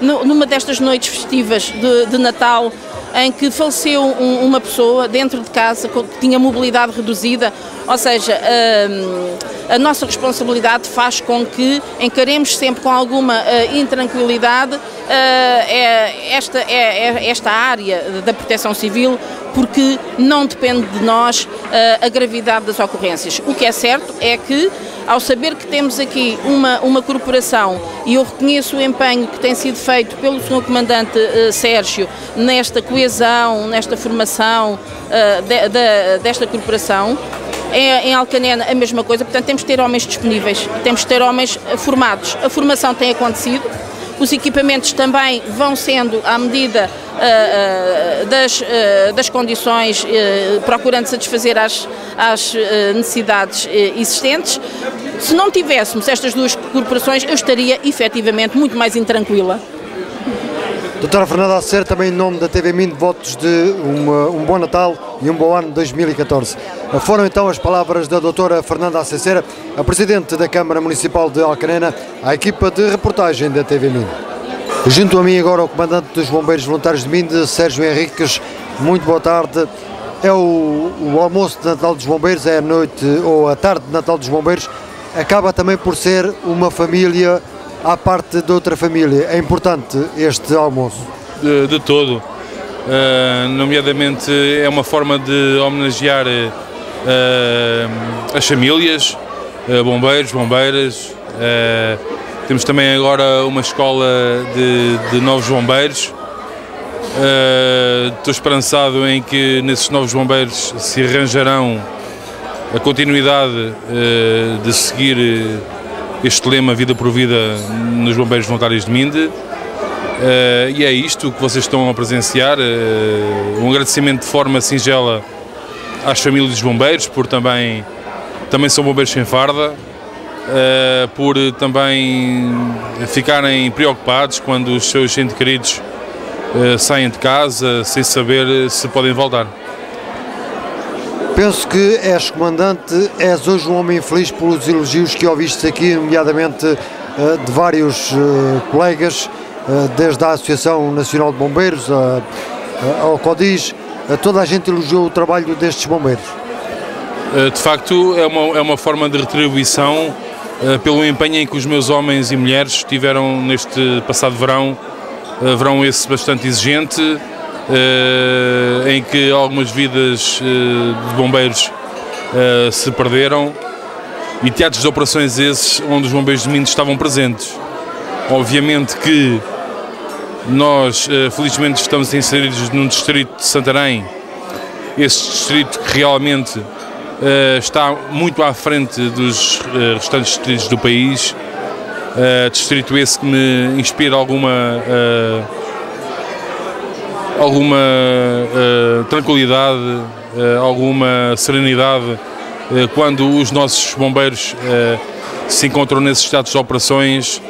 numa destas noites festivas de Natal, em que faleceu uma pessoa dentro de casa que tinha mobilidade reduzida. Ou seja, a nossa responsabilidade faz com que encaremos sempre com alguma intranquilidade esta área da proteção civil, porque não depende de nós a gravidade das ocorrências. O que é certo é que, ao saber que temos aqui uma corporação, e eu reconheço o empenho que tem sido feito pelo Sr. Comandante Sérgio nesta coesão, nesta formação desta corporação, em Alcanena a mesma coisa. Portanto, temos de ter homens disponíveis, temos de ter homens formados. A formação tem acontecido, os equipamentos também vão sendo à medida das condições, procurando satisfazer às necessidades existentes. Se não tivéssemos estas duas corporações, eu estaria efetivamente muito mais intranquila. Doutora Fernanda Acecer, também em nome da TV MIND, votos de um bom Natal e um bom ano 2014. Foram então as palavras da doutora Fernanda Acecer, a Presidente da Câmara Municipal de Alcanena, à equipa de reportagem da TV MIND. Junto a mim agora o Comandante dos Bombeiros Voluntários de MIND, Sérgio Henriques. Muito boa tarde. É o almoço de Natal dos Bombeiros, é a noite ou a tarde de Natal dos Bombeiros, acaba também por ser uma família à parte de outra família. É importante este almoço? De todo. Nomeadamente é uma forma de homenagear as famílias, bombeiros, bombeiras. Temos também agora uma escola de novos bombeiros. Estou esperançado em que nesses novos bombeiros se arranjarão a continuidade de seguir este lema Vida por Vida nos Bombeiros Voluntários de Minde. E é isto que vocês estão a presenciar, um agradecimento de forma singela às famílias dos bombeiros, por também são bombeiros sem farda, por também ficarem preocupados quando os seus entes queridos saem de casa sem saber se podem voltar. Penso que és comandante, és hoje um homem feliz pelos elogios que ouviste aqui, nomeadamente de vários colegas, desde a Associação Nacional de Bombeiros ao CODIS, toda a gente elogiou o trabalho destes bombeiros. De facto, é uma forma de retribuição pelo empenho em que os meus homens e mulheres tiveram neste passado verão, verão esse bastante exigente, em que algumas vidas de bombeiros se perderam, e teatros de operações esses onde os bombeiros de Minde estavam presentes. Obviamente que nós, felizmente, estamos inseridos num distrito de Santarém, esse distrito que realmente está muito à frente dos restantes distritos do país, distrito esse que me inspira alguma tranquilidade, alguma serenidade quando os nossos bombeiros se encontram nesses estados de operações.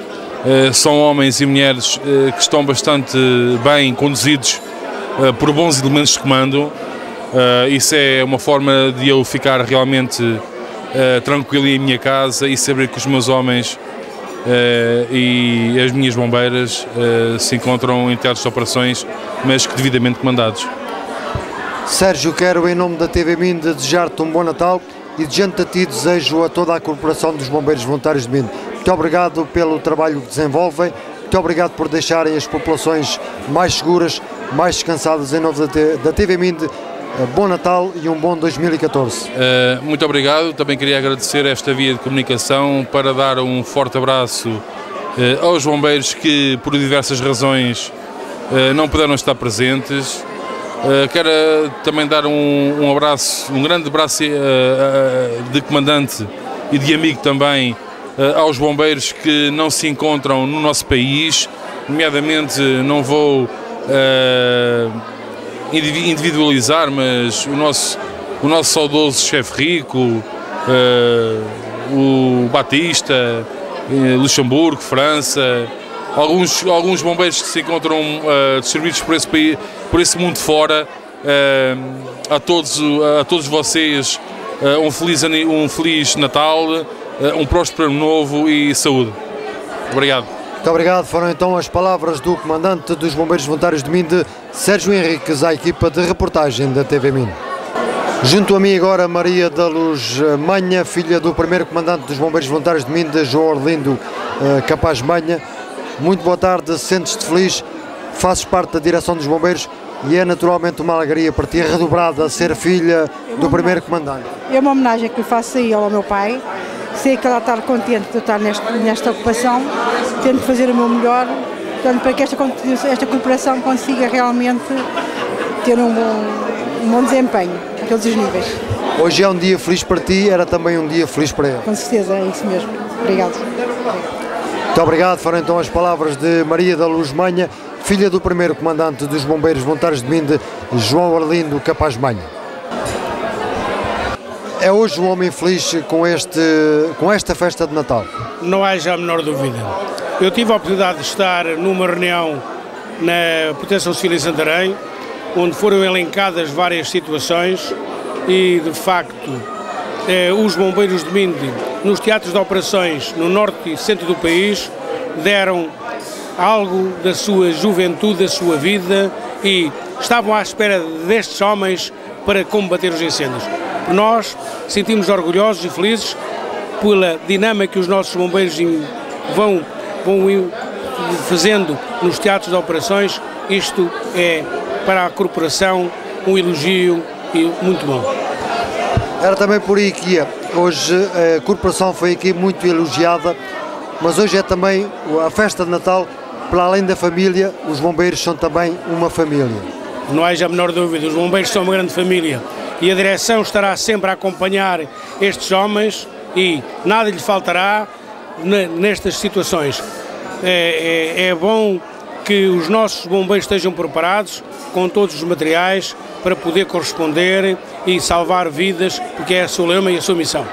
São homens e mulheres que estão bastante bem conduzidos por bons elementos de comando. Isso é uma forma de eu ficar realmente tranquilo em minha casa e saber que os meus homens e as minhas bombeiras se encontram em teatros de operações, mas que devidamente comandados. Sérgio, quero em nome da TV Minde desejar-te um bom Natal e diante de ti desejo a toda a Corporação dos Bombeiros Voluntários de Minde. Muito obrigado pelo trabalho que desenvolvem, muito obrigado por deixarem as populações mais seguras, mais descansadas. Em nome da TV Minde, bom Natal e um bom 2014. Muito obrigado, também queria agradecer esta via de comunicação para dar um forte abraço aos bombeiros que por diversas razões não puderam estar presentes. Quero também dar um abraço, um grande abraço de comandante e de amigo também aos bombeiros que não se encontram no nosso país, nomeadamente não vou individualizar, mas o nosso saudoso chefe Rico, o Batista, Luxemburgo, França, alguns bombeiros que se encontram distribuídos por esse mundo fora. A todos vocês um feliz Natal, um próspero ano novo e saúde. Obrigado. Muito obrigado. Foram então as palavras do comandante dos Bombeiros Voluntários de Minde, Sérgio Henriques, à equipa de reportagem da TV Minde. Junto a mim agora Maria da Luz Manha, filha do primeiro comandante dos Bombeiros Voluntários de Minde, João Arlindo Capaz Manha. Muito boa tarde, sentes-te feliz, fazes parte da direção dos bombeiros e é naturalmente uma alegria para ti redobrada ser filha do primeiro comandante. É uma homenagem que lhe faço a ele, ao meu pai. Sei que ela está contente de estar nesta ocupação, tento fazer o meu melhor, portanto, para que esta corporação consiga realmente ter um bom desempenho a todos os níveis. Hoje é um dia feliz para ti, era também um dia feliz para ele. Com certeza, é isso mesmo. Obrigado. Muito obrigado. Foram então as palavras de Maria da Luz Manha, filha do primeiro comandante dos Bombeiros Voluntários de Minde, João Arlindo Capaz Manha. É hoje um homem feliz com esta festa de Natal? Não há já a menor dúvida. Eu tive a oportunidade de estar numa reunião na Proteção Civil em Santarém, onde foram elencadas várias situações e, de facto, os bombeiros de Minde, nos teatros de operações no norte e centro do país, deram algo da sua juventude, da sua vida, e estavam à espera destes homens para combater os incêndios. Nós sentimos orgulhosos e felizes pela dinâmica que os nossos bombeiros vão fazendo nos teatros de operações. Isto é, para a corporação, um elogio e muito bom. Era também por aí que ia. Hoje a corporação foi aqui muito elogiada, mas hoje é também a festa de Natal. Para além da família, os bombeiros são também uma família. Não haja a menor dúvida, os bombeiros são uma grande família e a direção estará sempre a acompanhar estes homens e nada lhe faltará nestas situações. É bom que os nossos bombeiros estejam preparados com todos os materiais para poder corresponder e salvar vidas, porque é o seu lema e a sua missão.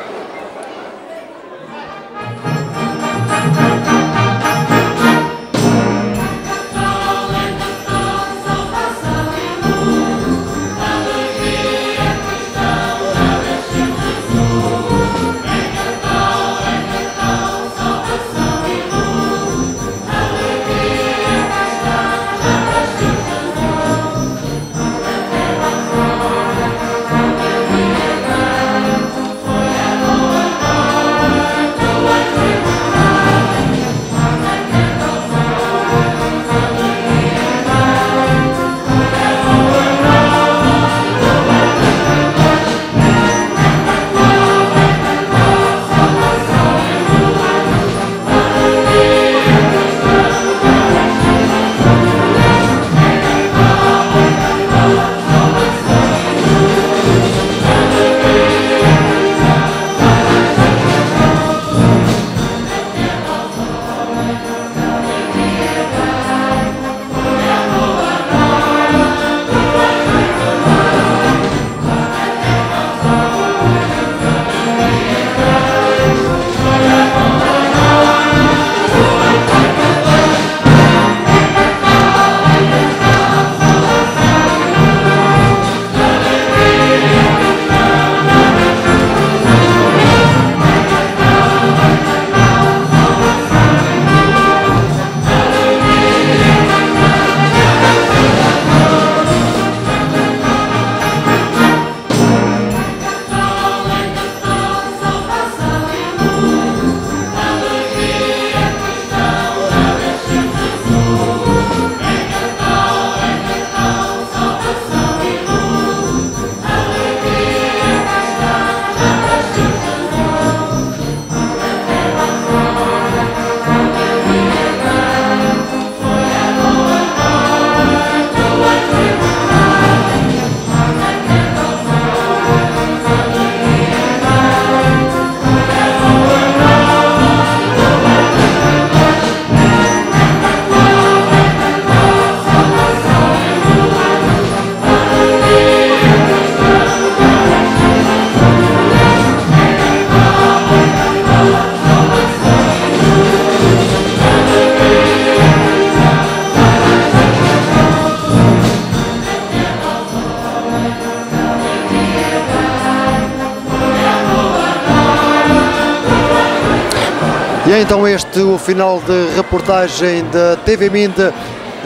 E é então este o final de reportagem da TV Mind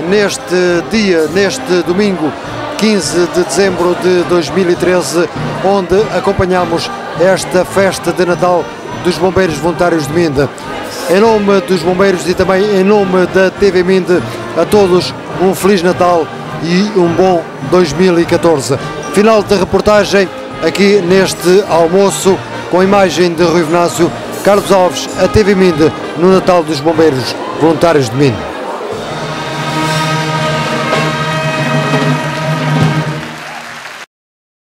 neste domingo 15 de dezembro de 2013, onde acompanhamos esta festa de Natal dos Bombeiros Voluntários de Mind. Em nome dos bombeiros e também em nome da TV Mind, a todos um Feliz Natal e um bom 2014. Final de reportagem aqui neste almoço com imagem de Rui Venâncio. Carlos Alves, a TV Mind, no Natal dos Bombeiros Voluntários de Mind.